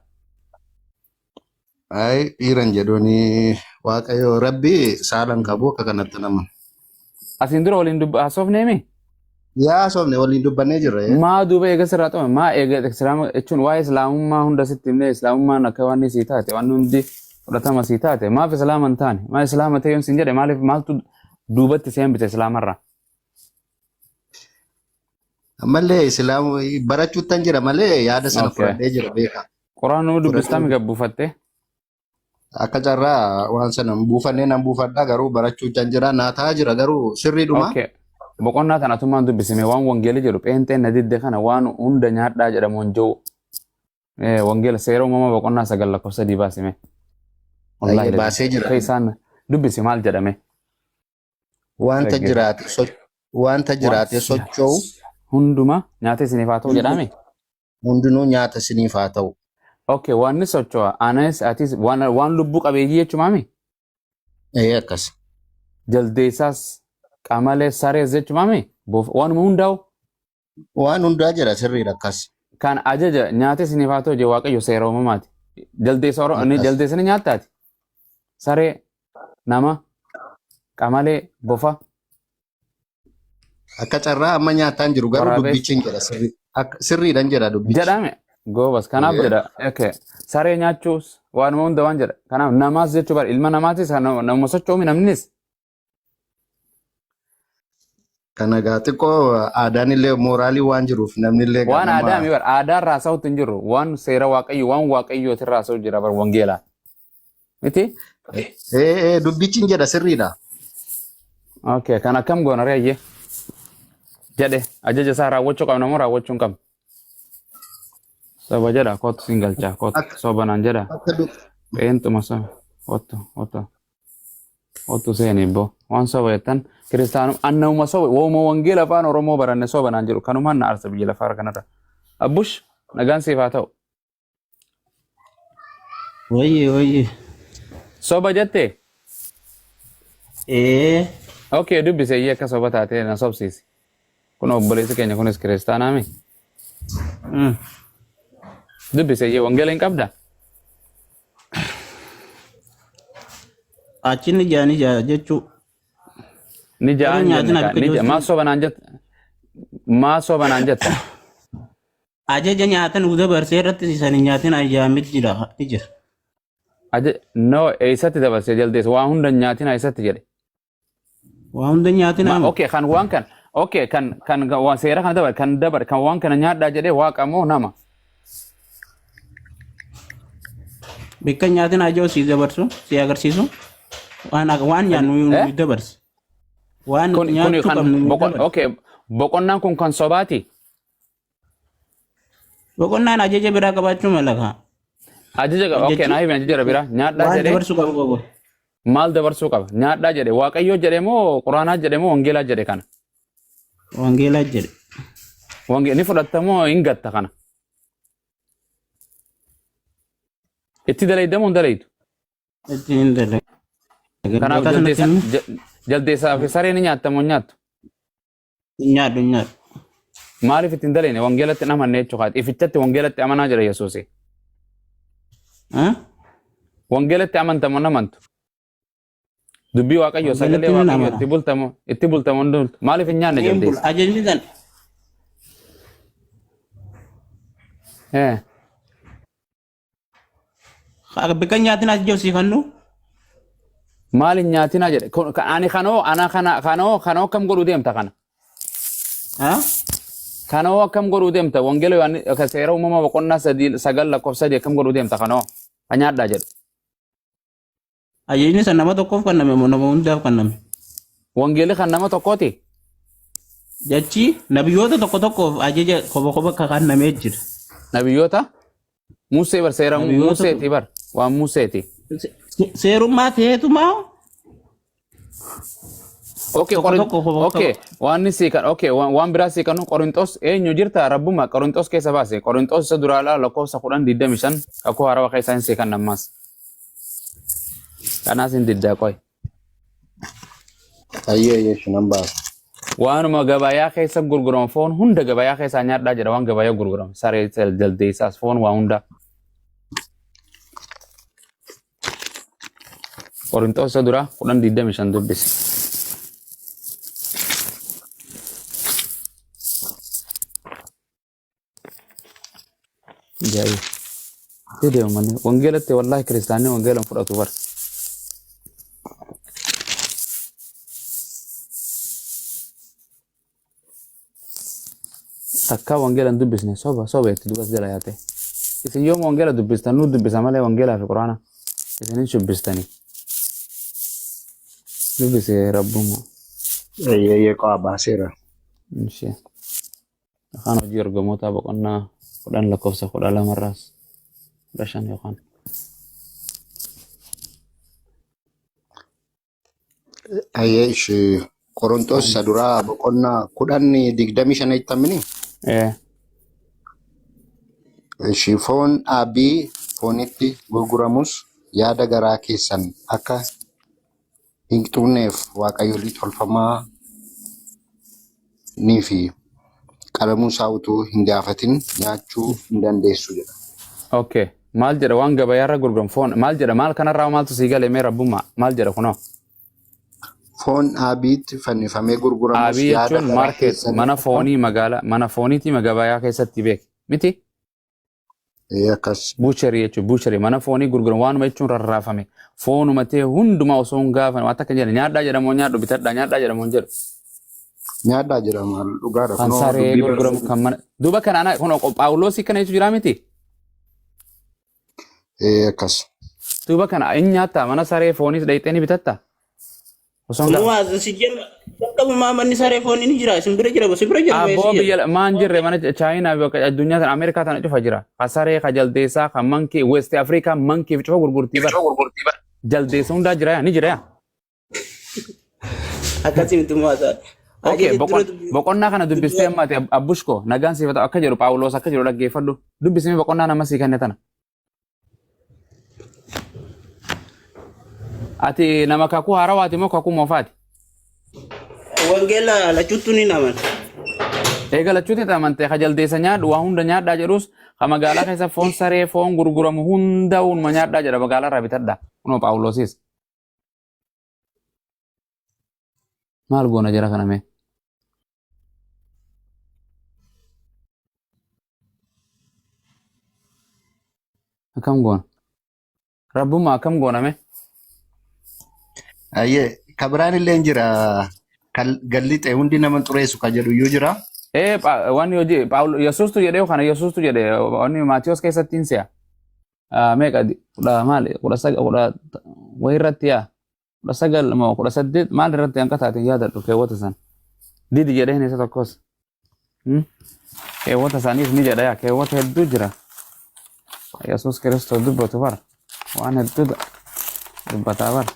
Speaker 6: Ay dhiiran jedhuuni waaqayyo rabbi saalan qabu akka kanatti nama.
Speaker 2: Asiin dura waliin haasofneemi?
Speaker 6: Yaa soofne waliin dubbannee jirra.
Speaker 2: Maa duuba eega sirraa ta'u maa eega islaama jechuun waa'ee islaamummaa hunda sitti himnee islaamummaan akka waan sii taate waan hundi fudhatama sii taate maaf islaama hin taane maa islaama ta'e yoon sin jedhe maaliif maaltu duubatti seen bite islaamarraa?
Speaker 6: Ammallee islaamu barachuuttan jira malee yaada sana fudhadhee jira beeka.
Speaker 2: Quraan nu dubbistaa mi gabbuufattee?
Speaker 6: Akka carraa waan sana buufannee nan buufadhaa garuu barachuuttan jira naataa jira garuu sirriidhuma.
Speaker 2: Boqonnaa kana atumaan dubbisime waan wangeelli jedhu Pheenxeen na didde kana waan hunda nyaadhaa jedhamu hin jiru. Wangeela seera uumama boqonnaa 9 lakkoofsa 3 baasime.
Speaker 6: Baasee jira.
Speaker 2: Isaan dubbisi maal jedhame?
Speaker 6: Wanta jiraate socho'u.
Speaker 2: Hunduma nyaata isiniif haa ta'u jedhame?
Speaker 6: Hundinuu nyaata isiniif haa ta'u.
Speaker 2: Okay, waan ni socho'a. Anas atis waan lubbuu qabeeyyii jechumaami?
Speaker 6: Akkas.
Speaker 2: Jaldeessaas qamalee sarees jechumaami? Waanuma hundaa'u?
Speaker 6: Waan hundaa jira sirriidha akkas.
Speaker 2: Kan ajaja nyaata isiniif haa ta'u je waaqayyo seera uumamaati. Jaldeessa ni nyaattaati? Saree, nama, qamalee, bofa.
Speaker 6: Akka carraa amma nyaataan jiru garuu dubbichi hin jedha sirriidhaan jedha dubbichi.
Speaker 2: Jedhame goobas kanaaf jedha saree nyaachuus waanuma hunda waan jedha kanaaf namaas jechuu bara ilma namaatis nama sochoomi namnis.
Speaker 6: Kana gaa xiqqoo aadaan illee mooraalii waan jiruuf namni illee
Speaker 2: waan aadaa mi bara aadaan raasa'uutti hin jirru waan seera waaqayyo waan waaqayyooti raasa'u jira bara wangeelaa. Miti?
Speaker 6: Dubbichi hin jedha sirriidha.
Speaker 2: Okay kan akkam goona reeyyee. Jedhe ajaja isaa raawwachuu qabna moo raawwachuu hin qabnu? Soba jedha kootu siin galchaa kootu sobanaan jedha. Beentuma soba kootu seenii boo waan soba jettan kiristaanum annawuma soba wooma wangeela afaan Oromoo baranne sobanaan jedhu kanumaan na aarsa biyya lafaa kanarra. Abbush nagaan siif haa ta'u.
Speaker 3: Wayye.
Speaker 2: Soba jettee? Okay dubbise iyyee akka soba taatee na sobsiisi. Kun obboleessi keenya kunis kiristaanaami. Dubbise iyyee wangeela hin qabda?
Speaker 3: Achi ni jaa jechuu.
Speaker 2: Ni jaa maa sobanaan jetta?
Speaker 3: Ajaja nyaatan uda barsee irratti isan nyaatin ayyaamit jira.
Speaker 2: No eessatti dabarsee jaldeessa waan hunda nyaatin eessatti jedhe?
Speaker 3: Waan hunda nyaatin amma.
Speaker 2: Okay kan waan kan okay kan waan seera kana dabar kan waan kana nyaadhaa jedhee waaqa moo nama?
Speaker 7: Bakka nyaatiin ajoo si dabarsu si agarsiisu waan nyaannu
Speaker 2: Eh?
Speaker 7: nu dabarsi. Waan
Speaker 2: Kun
Speaker 7: nyaachuu
Speaker 2: kan
Speaker 7: qabnu nu dabarsi.
Speaker 2: okay. Boqonnaan kun kan sobaati.
Speaker 7: Boqonnaan ajaja biraa qabaachuu mala kaa.
Speaker 2: Ajaja qaba. Okay, naa himi ajaja bira. Nyaadhaa
Speaker 7: Waan
Speaker 2: jedhee
Speaker 7: dabarsuu qabu qabu.
Speaker 2: maal dabarsuu qaba? Nyaadhaa jedhee Waaqayyoo jedhee moo Quraanaa jedhee moo Wangeelaa jedhee kana?
Speaker 7: Wangeelaa jedhe.
Speaker 2: Ni fudhatta moo hin gatta kana? Itti dalaydamoo hin dalaytu?
Speaker 7: Ittiin dalaga.
Speaker 2: Kanaaf jaldeessaa fi sareen nyaatta moo nyaattu?
Speaker 7: Nyaadhu nyaadhu.
Speaker 2: Maaliif ittiin dalayne Wangeelatti hin amanne jechuudha. Ifichatti Wangeelatti amanaa jira Yesuusi. Wangeelatti amantamoo namantu? Dubbii Waaqayyoo sagalee Waaqayyoo itti bultamoo hin bultu. Maaliif hin nyaanne jaldeessa?
Speaker 7: Ajajni san bakka nyaatiin ajajoo si kannu.
Speaker 2: Maal hin nyaatinaa jedhe. Ani kanoo akkam godhuu deemta kana? Kanoo akkam godhuu deemta? Wangeela Yohaannis seera uumama boqonnaa 9:9 akkam godhuu deemta kanoo? Kan nyaadhaa jedhu.
Speaker 7: Ajajni san nama tokkoof kenname moo nama hundaaf kenname?
Speaker 2: Wangeelli kan nama tokkooti.
Speaker 7: Jechi nabiyyoota tokkoof ajaja kophaa kennamee jira.
Speaker 2: Nabiyyoota? Musee bar seera Museeti bar waan Museeti.
Speaker 7: Seerummaa ta'eetumaa.
Speaker 2: Okay, waan si kan waan biraa si kan Qorintos eenyu jirta rabbuma Qorintos keessa baase. Qorintos isa duraalaa lakkoofsa 10:25 akkoo harawa keessa hin si kan nammas. Kanaas hin diddaa qoy.
Speaker 6: Ayyee shunan baasa.
Speaker 2: Waanuma gabayaa keessa gurguramu foon hunda gabayaa keessa nyaadhaa jedha waan gabayaa gurguramu. Saree jaldeessaas foon waa hunda. Qorintos isa dura 10:25 dubbisi. Jaayi. Sidee uummanni wangeelatti wallahi kiristaanni wangeelan fudhatu bar. Takkaa wangeelan dubbisne soba itti dubas jala yaate. Isin yooma wangeela dubbistan nu dubbisa malee wangeelaa fi quraana. Isin hin shubbistanii. Dubbise rabbuma.
Speaker 6: Ayyee qaba baaseera.
Speaker 2: Ishee. Afaan hojii ergamoota boqonnaa 10 lakkoofsa 12 15 yookaan.
Speaker 6: Ayyee ishee Qorontos isa duraa boqonnaa 10:25 ittamini. Ishee foon dhaabii foonitti gurguramus yaada garaa keessan akka hin xuuneef waaqayyoolii tolfamaa nii fi qalamuu isaa utuu hin gaafatin nyaachuu hin dandeessu jedha.
Speaker 2: Okay. Maal jedha waan gabayaarra gurguramu foon maal jedha maal kanarraa maaltu sii galee mee rabbummaa maal jedha kunoo?
Speaker 6: Foon dhaabiitti fannifamee gurguramus
Speaker 2: Dhaabii jechuun maarkeet mana foonii magaalaa mana fooniitii gabayaa keessatti beek miti?
Speaker 6: Akkas.
Speaker 2: Buucherii jechuun buucherii mana foonii gurguramu waanuma jechuun rarraafame foonuma ta'e hundumaa osoo hin gaafan waan akka jedhe nyaadhaa jedhamoo nyaadhu bitadhaa nyaadhaa jedhamoo hin jedhu.
Speaker 6: Nyaadhaa jedhama dhugaadha.
Speaker 2: Kan saree gurguramu kan mana duuba kanaan kun Phaawulos kana jechuun jiraa miti?
Speaker 6: Akkas.
Speaker 2: Duuba kana inni nyaata mana saree fooniis dhayxee ni bitatta?
Speaker 7: Kunuwaasa si jenna qaqqabumaa manni saree foonii ni jira isin bira jira si bira jira.
Speaker 2: Abboo biyya maan jirre mana Chaayinaa fi addunyaa sana Ameerikaa tana cufa jira. Ka saree ka jaldeessaa ka mankii West Afrikaa mankii fi cufa gurgurtii bara. Jaldeessa hundaa jira ni jira.
Speaker 7: Akkasii miti muwaasaa.
Speaker 2: Okay, boqonnaa kana dubbistee ammaati abbushko nagaan siifata akka jedhu Phaawulos akka jedhu dhaggeeffadhu dubbisanii boqonnaa nama sii kenne tana. Ati nama kakuu haarawaati moo kakuu moofaati?
Speaker 7: Wangeela lachuutu ni naman.
Speaker 2: Eega lachuuti amantee ka jaldeessa nyaadhu waa hunda nyaadhaa jedhus ka magaalaa keessa foon saree foon gurguramu hunda unuma nyaadhaa jedha magaalaa irraa bitadhaa kunoo Phaawulosis. Maal goona jira kana mee? Akkam goona? Rabbummaa akkam goona mee?
Speaker 6: Ayyee kabiraan illee jira galli ta'e hundi nama xureessu ka jedhu iyyuu jira.
Speaker 2: Wanni hojii Yesuustu jedhee kana Yesuustu jedhee wanni Maatiyos keessatti hin se'a. meeqa kudha maali kudha sagal kudha wayii irratti yaa kudha sagal moo kudha saddeet maal irratti hanqa taateen yaadadhu keewwata san didi jedhee hin isa tokkos keewwata saniif ni jedha yaa keewwata hedduu jira Yesuus Kiristoos dubbatu bara waan hedduu dubbataa bara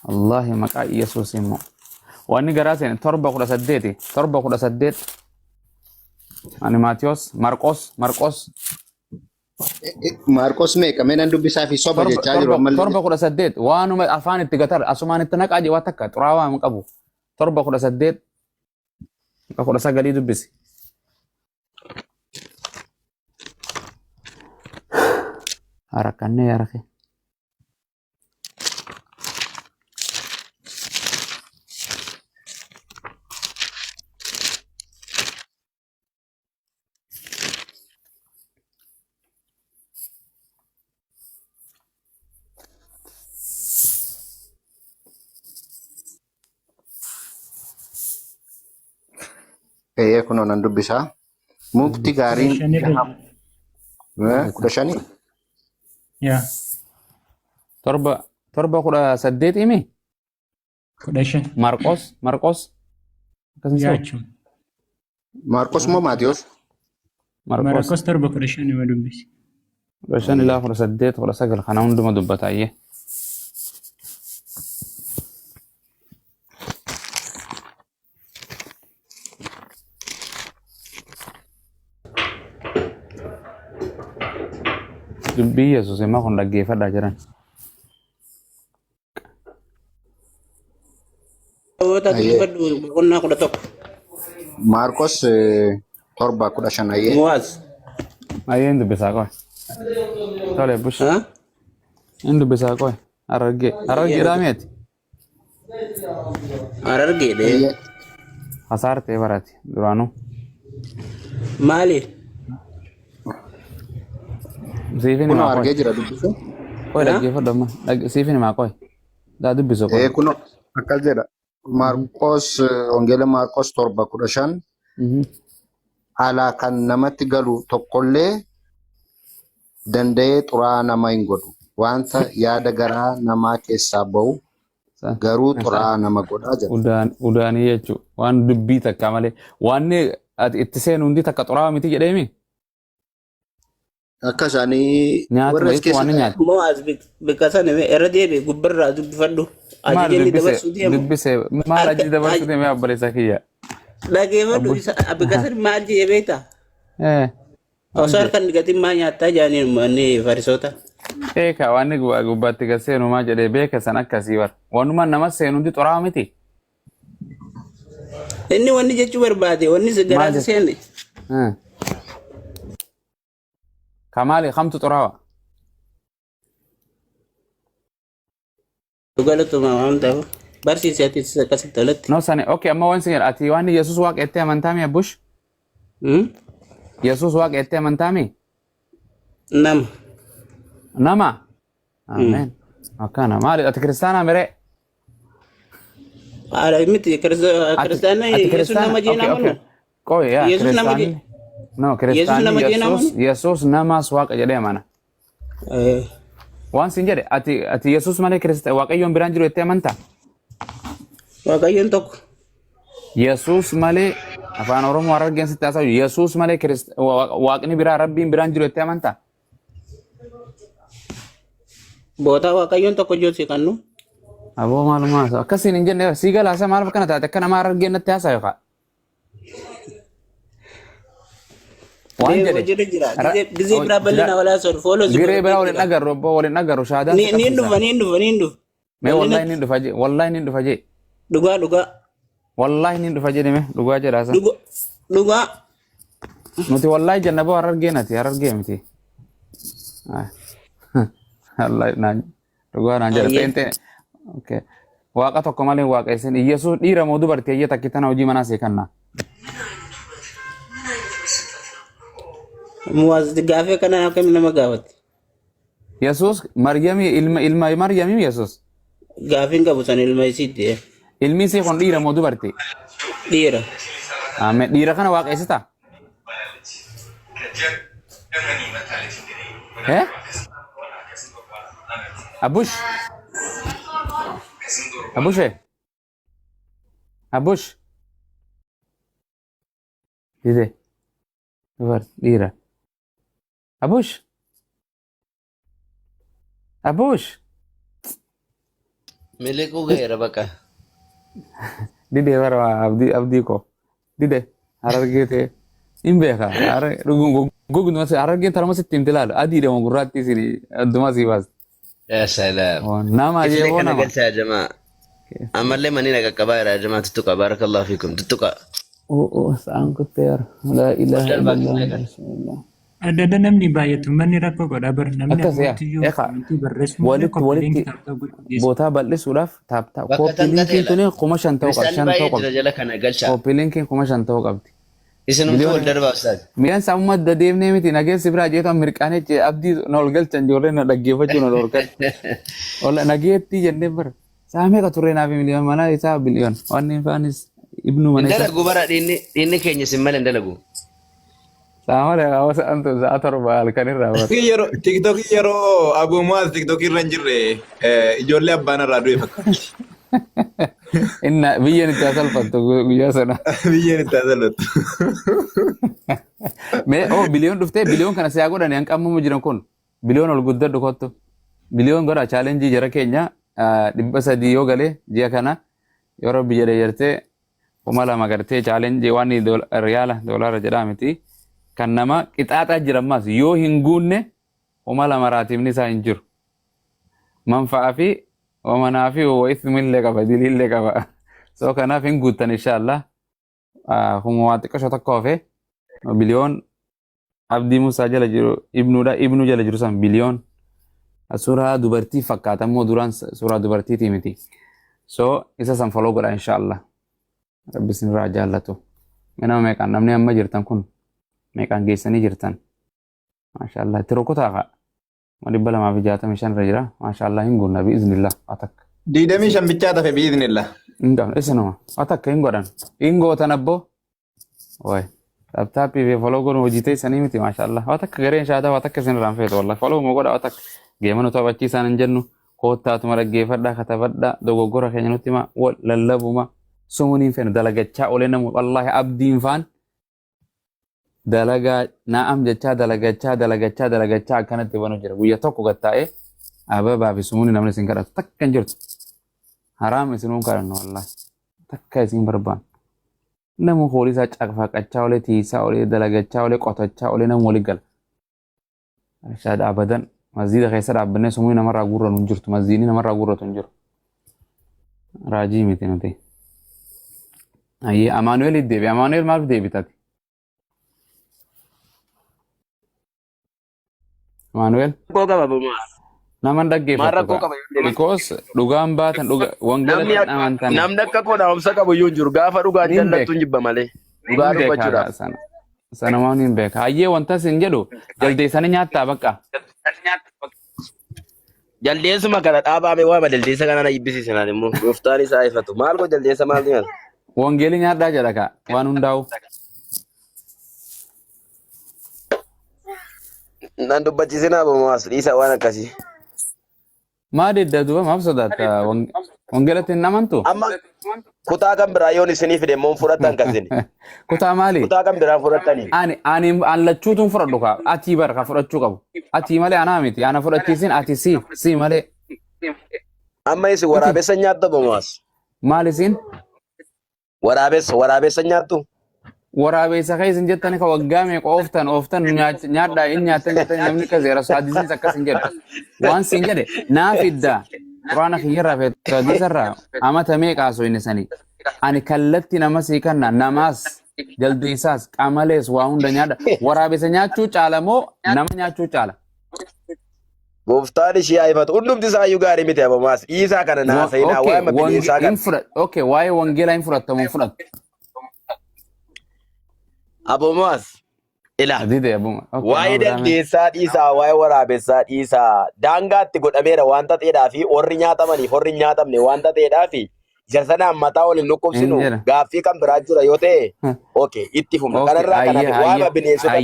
Speaker 2: Allahi maqaa Yesuus immoo wanni garaa seene torba kudha saddeet ani Maatiyos
Speaker 6: Marcos meeqa meenan dubbisaa fi soba jechaa jiru ammallee.
Speaker 2: torba kudha saddeet waanuma afaan itti gatar asumaan itti naqaa jee waa takka xuraawaa hin qabu torba kudha saddeet kudha sagalii dubbisi. Harakannee harake.
Speaker 6: Kun nan dubbisaa. Mukti gaariin kudha shanii.
Speaker 8: Ya,
Speaker 2: torba kudha saddeet imi
Speaker 8: kudha shan.
Speaker 2: Marqos
Speaker 8: Ya cuma.
Speaker 6: Marcos moo Maatiyos?
Speaker 8: Marcos torba kudha shan ima dubbisi.
Speaker 2: kudha shan ilaa kudha saddeet kudha sagal kana hunduma dubbataayye. Dubbii Yesuus immoo kun dhaggeeffadhaa jiran.
Speaker 6: Marcos torba kudha shan ayyee.
Speaker 7: Muaz.
Speaker 2: Ayyee hin dubbisaa qoy. Tole bush. Hin dubbisaa qoy. Arargee dhaameeti.
Speaker 7: Arargee dee.
Speaker 2: Hasaartee barati duraanuu.
Speaker 7: Maali?
Speaker 2: Siifin
Speaker 6: Kun
Speaker 2: himaa
Speaker 6: argee
Speaker 2: qoy.
Speaker 6: jira dubbisu.
Speaker 2: Qoy dhaggeeffadhu amma. Siifin himaa qoy. Daa dubbisu qoy.
Speaker 6: Kun akkas jedha. Marcos Wangeela Marcos torba kudha shan. Alaa kan namatti galu tokkollee danda'ee xuraa nama hin godhu. Wanta yaada garaa namaa keessaa bahu garuu xuraa nama godhaa jedha.
Speaker 2: Udaanii jechuun waan dubbii takka malee waan itti seenu hundi takka xuraa miti jedheemi.
Speaker 6: Akka isaanii
Speaker 2: Nyaata wayii waan nyaata.
Speaker 7: Muaz bikka sana irra deebi gubbarraa dubbifadhu.
Speaker 2: Maal
Speaker 7: Ajajalli dabarsuu deemu.
Speaker 2: dubbise maal ajji dabarsuu deeme abbalisa kiyya.
Speaker 7: Dhageeffadhu bikka sana maal jee beektaa? Osoo harkaan dhigatiin maa nyaattaa jaaniin manni farisoota.
Speaker 2: Beeka waan gubbaatti gad seenu maa jedhee beeka san akkasii bara. Waanuma nama seenu hundi xuraa miti.
Speaker 7: Inni wanni jechuu barbaade wanni garaasi seenne.
Speaker 2: Kamaali kamtu xuraawa.
Speaker 7: Dhugalatuma waan ta'u barsiisee ati akkasitti tolatti.
Speaker 2: No sani okay amma waan sin ati waan Yesuus waaqettee amantaami abbush. Yesuus waaqettee amantaami. Nama. Amen. Akkana maali ati kiristaanaa miree.
Speaker 7: Ada miti kiristaanaa Yesuus nama jee namanu.
Speaker 2: Qoy yaa
Speaker 7: Yesuus nama
Speaker 2: kiristaanni.
Speaker 7: jee.
Speaker 2: No kiristaanni Yesuus namaas waaqa jedhee amana. Waan sin jedhe ati Yesuus malee waaqayyoon biraan jiru jettee amantaa?
Speaker 7: Waaqayyoon tokko.
Speaker 2: Yesuus malee afaan Oromoo Harargeen sitti haasawu Yesuus malee waaqni biraa rabbiin biraan jiru jettee amantaa?
Speaker 7: Boota waaqayyoon tokko joosii kannu.
Speaker 2: Aboo maalumaa akkasiin hin jenne sii galaasa maal akkana taate akka nama Harargeen natti haasawu kaa. Waan jedhe
Speaker 7: gizee biraa bal'ina walaa soor fooloo
Speaker 2: giree biraa waliin agarru obbo waliin agarru shaadaan
Speaker 7: niin dhufa
Speaker 2: mee wallahi niin dhufa jee
Speaker 7: dhugaa
Speaker 2: wallahi niin dhufa jedhime dhugaa jedhaasa
Speaker 7: dhugaa
Speaker 2: nuti wallahi jannaboo harargee miti dhugaa naan jedha teente waaqa tokko malee waaqessin Yesuus dhiira moo dubartii ayya takkitana hojii manaa seekannaa.
Speaker 7: Muaz gaafee kana akkam nama gaafate.
Speaker 2: Yesuus Maryami ilma Maryami Yesuus.
Speaker 7: Gaafiin qabu san ilma isiitti.
Speaker 2: Ilmi isii kun dhiira moo dubartii?
Speaker 7: Dhiira.
Speaker 2: Ameen dhiira kana waaqessita. Eh? Abush. Abush. Abush. Dide. Dira. Abush. Abush.
Speaker 4: Miliku gaira baka.
Speaker 2: Dide bara abdi ko. Dide. Harargete. Imbeka. Gugu masih harargete tara masih timtilal. Adi de mongurati sini. Duma sibas.
Speaker 4: Ya salam.
Speaker 2: Oh, nama aja
Speaker 4: Kisah
Speaker 2: oh
Speaker 4: kana
Speaker 2: nama.
Speaker 4: galcha ya jama'a. Amalle mani naga kabaira ya jama'a tutuka barakallahu fikum tutuka.
Speaker 2: Oh, sangkut ter. La ilaha illallah. Rasulullah.
Speaker 8: Ada namni baay'atu manni rakkoo godha bar namni
Speaker 2: Akkas yaa.
Speaker 8: ammootiyyuu
Speaker 2: Eka.
Speaker 8: komentii barreessu
Speaker 2: Walitti boota bal'isuudhaaf taaptaa. Koppii linkiin tuni 5,000 ta'uu qabdi. 5 ta'uu qabdi.
Speaker 4: Jala kana galcha.
Speaker 2: Koppii linkiin 5,000 ta'uu qabdi.
Speaker 4: Isinumtu wal darba ustaad.
Speaker 2: Midhaan sammuu adda deemnee miti nageessi biraa jeetu mirqaanee jee abdii na ol galchan ijoollee na dhaggeeffachuu na dhorkan. Nageetti jennee bara. Saamee ka turre naaf miliyoon mana isaa biliyoon. Wanni faanis ibnu mana isaa.
Speaker 4: Dalagu bara dinni keenya sin malee dalagu.
Speaker 2: Saamale hawaasa antu sa'a torba halkanirraa bara.
Speaker 9: TikTok yeroo abuumaas TikTok irra hin jirre ijoollee abbaan irraa du'e fakkaatti.
Speaker 2: Inna biyyeen itti asalfattu guyyaa sana.
Speaker 9: Biyyeen itti asalfattu.
Speaker 2: Biliyoon dhuftee biliyoon kana siyaa godhani hanqammamu jiran kun biliyoon ol guddadhu kottu. Biliyoon godha chaalenjii jara keenya 300 yoo galee ji'a kana yeroo biyya deeyyartee 2,000 gartee chaalenjii waan riyaala doolaara jedhaa miti. Kan nama qixaaxaa jiran maas yoo hin guunne 2,000 raatiifni isaa hin jiru. Manfa'aa fi wamanaa fi ismillee qaba dilillee qaba. So kanaaf hin guuttan inshallah. Kuma waa xiqqoo tokko hafe biliyoon abdii Musaa jala jiru ibnu jala jiru san biliyoon suuraa dubartii fakkaata immoo duraan suuraa dubartiitii miti. So isa san follow godha inshallah. Rabbi isinirraa jaallatu. Nama meeqaan namni amma jirtan kun meeqaan geessanii jirtan. Mashallah itti rukutaa kaa. 265 irra jira. Mashallah hin guunna biiznillah atakka.
Speaker 9: 25 bichaa tafe biiznillah.
Speaker 2: Indam isinuma atakka hin godhan. Hin gootan abbo. Way. Laptaappii fi follow godhu hojii teessanii miti mashallah. Atakka gareen shaataa atakka isinirraan feetu wallah. Follow moo godha atakka. Geemanu taphachiisaan hin jennu. Koottaatuma dhaggeeffadhaa katabadhaa dogoggora keenya nutti hima lallabuma sumuuniin feenu dalagachaa olee namu wallahi abdiin faan dalagaa naam jechaa dalagachaa akkanatti banu jira guyya tokko gattaa'ee ababaa fi sumuuni namni isin kadhatu takka hin jirtu haraam isinuun kadhannu wallahi takka isin barbaan namu hoolisaa caqfaqachaa olee tiisaa olee dalagachaa olee qotachaa olee namu walii gala arshaada abadan masjida keessa dhaabbannee sumuuni namarraa guurratu hin jirtu masjidni namarraa guurratu hin jiru raajii miti nuti ayyee Amaanu'eel deebi Amaanu'eel maaf deebitati Amaanu'eel naman dhaggeeffatu because dhugaan baatan wangeela amantan
Speaker 4: namni akka koodha obsa qabu iyyuu hin jiru gaafa dhugaa jallattu hin jibba malee dhugaa dubbachuudhaaf
Speaker 2: sana waan hin beeka ayyee wanta sin jedhu jaldeessanii nyaattaa bakka
Speaker 4: jaldeessuma kana dhaabaame waama jaldeessa kana na ibbisiisan immoo gooftaan isaa ifatu maal go jaldeessa maal nyaata
Speaker 2: wangeelii nyaadhaa jedha ka waan hundaa'u
Speaker 4: nan dubbachiisinaa bomaas dhiisa waan akkasii
Speaker 2: maa dedda duba maaf sodaatta wangeelatti hin amantu
Speaker 4: amma kutaa kan biraa yoon isinii fide immoo fudhattan kasin
Speaker 2: kutaa maali
Speaker 4: kutaa kan biraa fudhattanii
Speaker 2: ani lachuutun fudhadhu ka ati bar ka fudhachuu qabu ati malee anaa miti ana fudhachiisin ati si malee
Speaker 4: amma isin waraabessa nyaattu bomaas
Speaker 2: maal isin
Speaker 4: waraabessa nyaattu
Speaker 2: waraabessa keessan jettani ka waggaa meeqa ooftan nyaadhaa inni nyaattan jettani namni ka zeera hadiisiin akkas hin jedhu waan sin jedhe naa fidda quraana kiyyarraa feetu hadiisarraa amata meeqaa soo inni sanii ani kallatti nama sii kanna namaas jaldeessaas qamalees waa hunda nyaadha waraabessa nyaachuu caala moo nama nyaachuu caala
Speaker 4: gooftaan ishee haifatu hundumti isaa iyyuu gaarii miti abomaas dhiisaa kana naasa'inaa waa'ee mabbineessaa kana
Speaker 2: okay waa'ee wangeelaa hin fudhattamu fudhattu
Speaker 4: abomaas ila
Speaker 2: adide abuma
Speaker 4: waa'ee dandeessaa dhiisaa waa'ee waraabessaa dhiisaa daangaatti godhameera wanta ta'eedhaa fi warri nyaatamaniif warri hin nyaatamne wanta ta'eedhaa fi jarsana mataa waliin nuqqubsinu
Speaker 2: Injira.
Speaker 4: gaaffii kan biraa jira yoo ta'e okay itti fufna kanarraa kana waama bineensota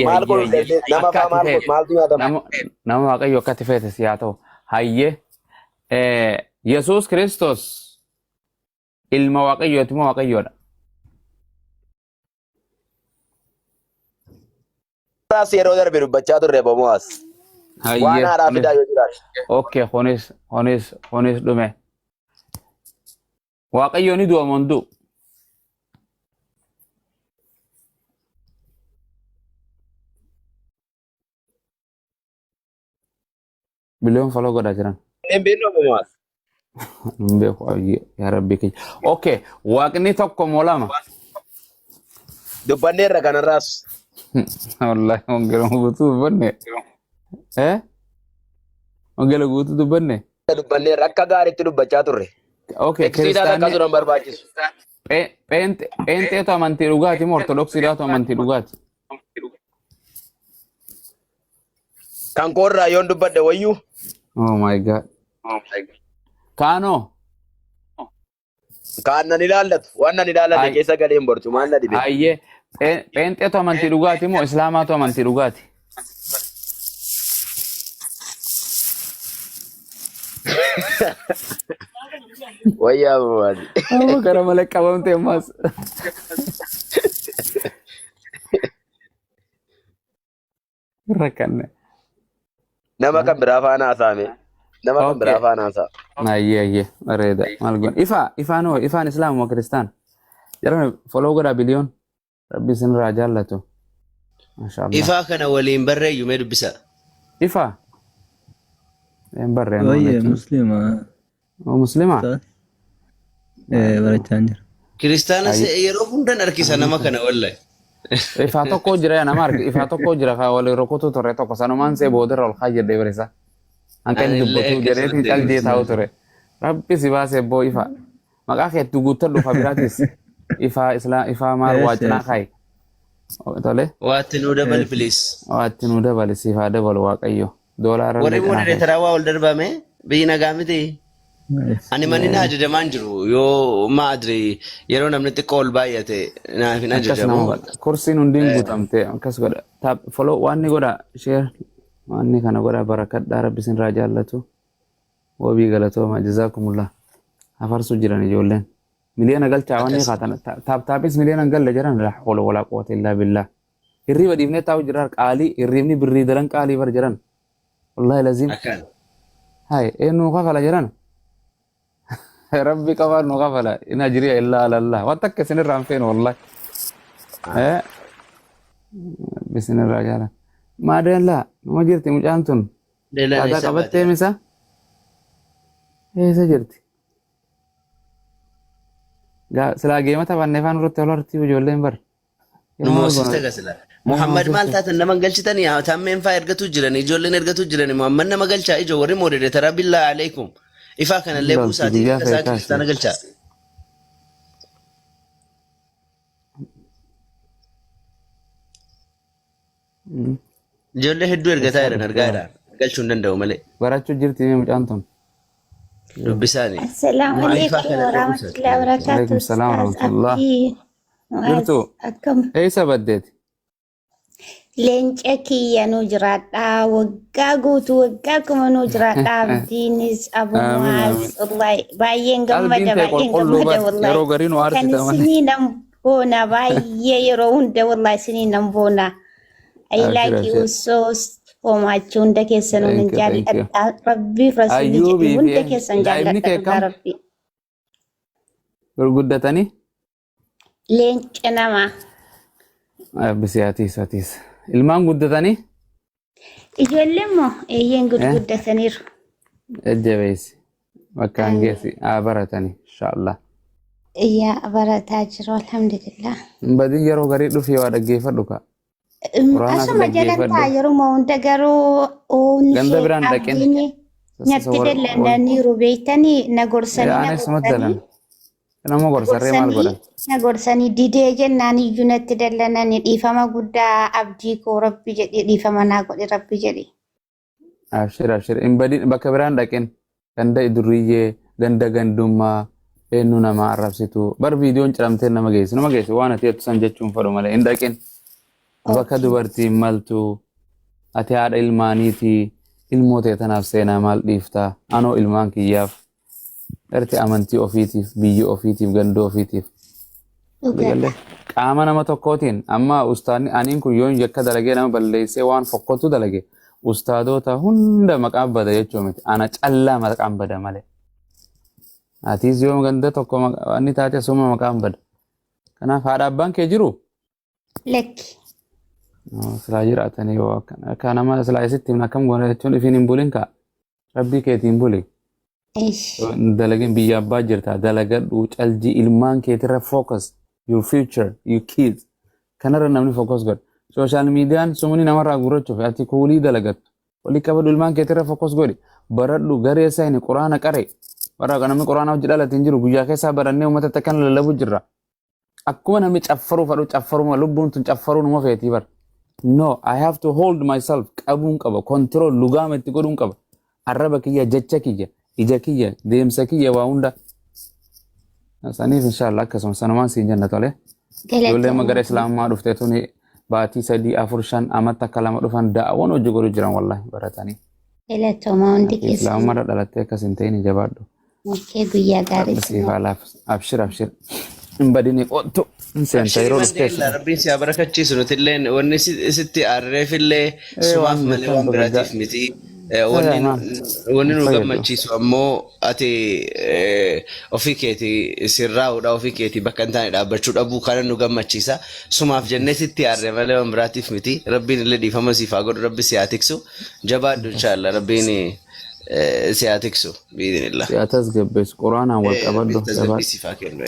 Speaker 4: maal godhu nama faa maaltu nyaatama
Speaker 2: nama waaqayyo akkatti feete si haa ta'u hayyee Yesuus Kiristoos ilma waaqayyooti moo waaqayyoodha?
Speaker 4: Raas yeroo darbe dubbachaa turre bomoas waan haaraa fidaa yoo jiraate.
Speaker 2: Okay, honis dhume. Waaqayyo ni du'a mondu. Biliyoon faloo godhaa jiran.
Speaker 4: Hin beeknu bomoas.
Speaker 2: Hin beeku yaa rabbi kiyya. Okay, waaqni tokko moo lama?
Speaker 4: Dubbanneerra kanarraas.
Speaker 2: Wallahi ongela guutuu dubbanne. Ongela guutuu dubbanne.
Speaker 4: Dubbanneerra akka gaariitti dubbachaa turre.
Speaker 2: Okay,
Speaker 4: Kiristaanota akka turan barbaachisu.
Speaker 2: Pheenxeetu amantii dhugaati moo ortodoksiidhaatu amantii dhugaati?
Speaker 4: Kan koorraa yoon dubbadde wayyuu.
Speaker 2: Oh my God. Kaanoo?
Speaker 4: Kaan nan ilaallatu. Waan nan ilaallate keessa galeen borcu maal na dhibe.
Speaker 2: Hayyee. Pheenxeetu amantii dhugaati moo islaamaatu amantii dhugaati?
Speaker 4: Wayyaa bomaati.
Speaker 2: Amma kana malee qabamte ammas. Rakkanne.
Speaker 4: Nama kan biraa faana haasa'ame. Nama kan biraa faana haasa'a.
Speaker 2: Hayyee bareeda maal goon. Ifaan islaama moo kiristaan? Jarana foloo godhaa biliyoon. Rabbi isin irraa jaallatu. Mashallah.
Speaker 7: Ifaa kana waliin barreeyyu mee dubbisa.
Speaker 2: Ifaa? Een barreen.
Speaker 10: Oye, muslima.
Speaker 2: Muslima?
Speaker 10: Barachaa jira.
Speaker 7: Kiristaana yeroo hundan harkisa nama kana wallahi.
Speaker 2: Ifaa tokko jira nama argi. Ifaa tokko jira kaa waliin rukutu turre tokko sanumaan see boodarra ol kaa jedhee barisa. Anka inni dubbatu jedheetiin caldee taa'u ture. Rabbi si baasee boo ifa. Maqaa keetti guuttadhu fa biraatis. Ifaa maal waacinaa kaayi. Tole?
Speaker 7: Waatti nuu dabali please.
Speaker 2: Waatti nuu dabali siifaa dabalu waaqayyo. Doolaara
Speaker 7: Warri modereetaraa waa ol darbame biyyi nagaa miti. Ani manni na ajajamaan jiru yoo maadri yeroo namni xiqqoo ol baay'ate naaf hin ajajamu.
Speaker 2: Kursiin hundiin guutamte akkas godha. Foloo waan ni godha sheer waan ni kana godha barakadhaa rabbi isin irraa jaallatu. Wabii galatooma jazaakumullah. Afarsu jiran ijoolleen. Miliyoona galchaa waan ni kaatan taapis miliyoona galle jiran la hawla wala quwwata illa billah. Hirriba dhiifnee taa'u jiran qaalii hirribni birrii daran qaalii bar jiran. Wallahi lazim. Hai eenyu kafala jiran. Rabbi kafal nu kafala in ajriya illa ala Allah. Wanta kesin irraan wallahi. Bismillah jala. Maadeen la nama jirti mucaan tun. Ada qabattee misa? Eessa jirti? Silaa geemata bannee faan irratti ol hortii ijoolleen bar.
Speaker 7: Moosiste gasila. Muhammad maal taatan nama galchitanii tammeen faa ergatu jiran ijoolleen ergatu jiran Muhammad nama galchaa ijoo warri modereetara billaa aleikum. Ifaa kanallee buusaatii isaa kiristaana galchaa. Ijoollee hedduu ergataa jiran argaa jira. Galchuu hin danda'u malee.
Speaker 2: Barachuu jirti mucaan tun.
Speaker 7: Dubbisaanii.
Speaker 11: Assalamu alaikum warahmatullahi wabarakatuh.
Speaker 2: Alaikum salam warahmatullah. Jirtu eessa baddeeti?
Speaker 11: Leenca kiyya nu jiraadha waggaa guutuu waggaa kuma nu jiraadha abdiinis abumaas baay'een gammada
Speaker 2: yeroo garii nu
Speaker 11: kan isinii nan boona baay'ee yeroo hunda wallahi isinii nan boona I like you so much hunda keessan hin jaalladha rabbiif rasuulii hunda keessan jaalladha rabbi
Speaker 2: gurguddatanii
Speaker 11: leenca nama
Speaker 2: Bisiyaatiis. Ilmaan guddatanii?
Speaker 11: Ijoolleen moo eeyyeen guddataniiru.
Speaker 2: Jajjabeessi. Bakka hangeessi haa baratanii inshaallah.
Speaker 11: Iyyaa barataa jiru alhamdulillah.
Speaker 2: Badii yeroo garii dhufi waa dhaggeeffadhu ka.
Speaker 11: Asuma jalantaa yeroo hunda garuu
Speaker 2: ganda biraan dhaqin.
Speaker 11: Natti dallananiiru beektanii na gorsanii na
Speaker 2: gorsanii. Nama gorsarree maal godhan?
Speaker 11: Na gorsanii didee jennaan iyyuu natti dallananii dhiifama guddaa abdii koo rabbi jedhee dhiifama naa godhe rabbi jedhe.
Speaker 2: Abshir. Bakka biraan dhaqin ganda idurriyyee ganda gandummaa eenyu nama arrabsitu bar viidiyoon ciramtee nama geessu waan ati jettu jechuun fedhu malee hin dhaqin bakka dubartiin maltu ati haadha ilmaaniiti ilmoo ta'e tanaaf seenaa maal dhiiftaa anoo ilmaan kiyyaaf erti amantii ofiitiif biyya ofiitiif gandoo ofiitiif qaama nama tokkootiin amma ustaadni aniin kun yoon yakka dalagee nama balleessee waan fokkottu dalage ustaadota hunda maqaan bada jechuu miti ana callaa maqaan bada malee atiis yoom ganda tokko inni taate suma maqaan bada kanaaf haadha abbaan kee jiru
Speaker 11: Lekki.
Speaker 2: silaa jiraatanii yoo akka nama silaa isitti himna akkam goona jechuun ifiin hin bulin kaa rabbii keetiin buli dalagin biyya abbaa jirta dalagadhu caljii ilmaan keetirra focus your future your kids kanarra namni focus godha social media sumuni namarraa gurrachuuf ati kuulii dalagattu wali qabadhu ilmaan keetirra focus godhi baradhu garee isaanii quraana qare warra namni quraana hojii dhalatiin jiru guyyaa keessaa barannee uummata takkan lallabu jirra akkuma namni caffaruu fadhu caffaruma lubbuun tun caffaruu numa feetii bar no I have to hold myself qabuun qaba control lugaama itti godhuun qaba arraba kiyya jecha kiyya ija kiyya deemsa kiyya waa hunda saniif inshallah akkasuma sanumaan siin janna tole ijoollee magara islaamaa dhuftee tuni baatii 3 4 5 amata akka lama dhufan daawwan hojii godhu jiran wallahi baratanii
Speaker 11: Filatoomaa hundi keessa.
Speaker 2: islaamaa dhalattee akkas hin ta'in jabaadhu
Speaker 11: Mukkee guyyaa gaarii.
Speaker 2: sifaalaaf abshir hin badini otto seenta yeroo dhufteessu
Speaker 7: Rabbiin si haa barakachiisu nutillee wanni sitti aarreefillee sumaaf malee waan biraatiif miti. Wanni nu gammachiisu ammoo ati ofii keetii sirraa'uudha ofii keetii bakka hin taane dhaabbachuu dhabuu kana nu gammachiisa. Sumaaf jennee sitti aarree malee waan biraatiif miti. Rabbiin illee dhiifama siif haa godhu rabbi si haa tiksu. Jabaadhu inshaalla rabbiin si haa tiksu biidinillah.
Speaker 2: Siyaatas gabbeessu quraanaan wal qabadhu
Speaker 7: Tasgabbii siif haa kennu.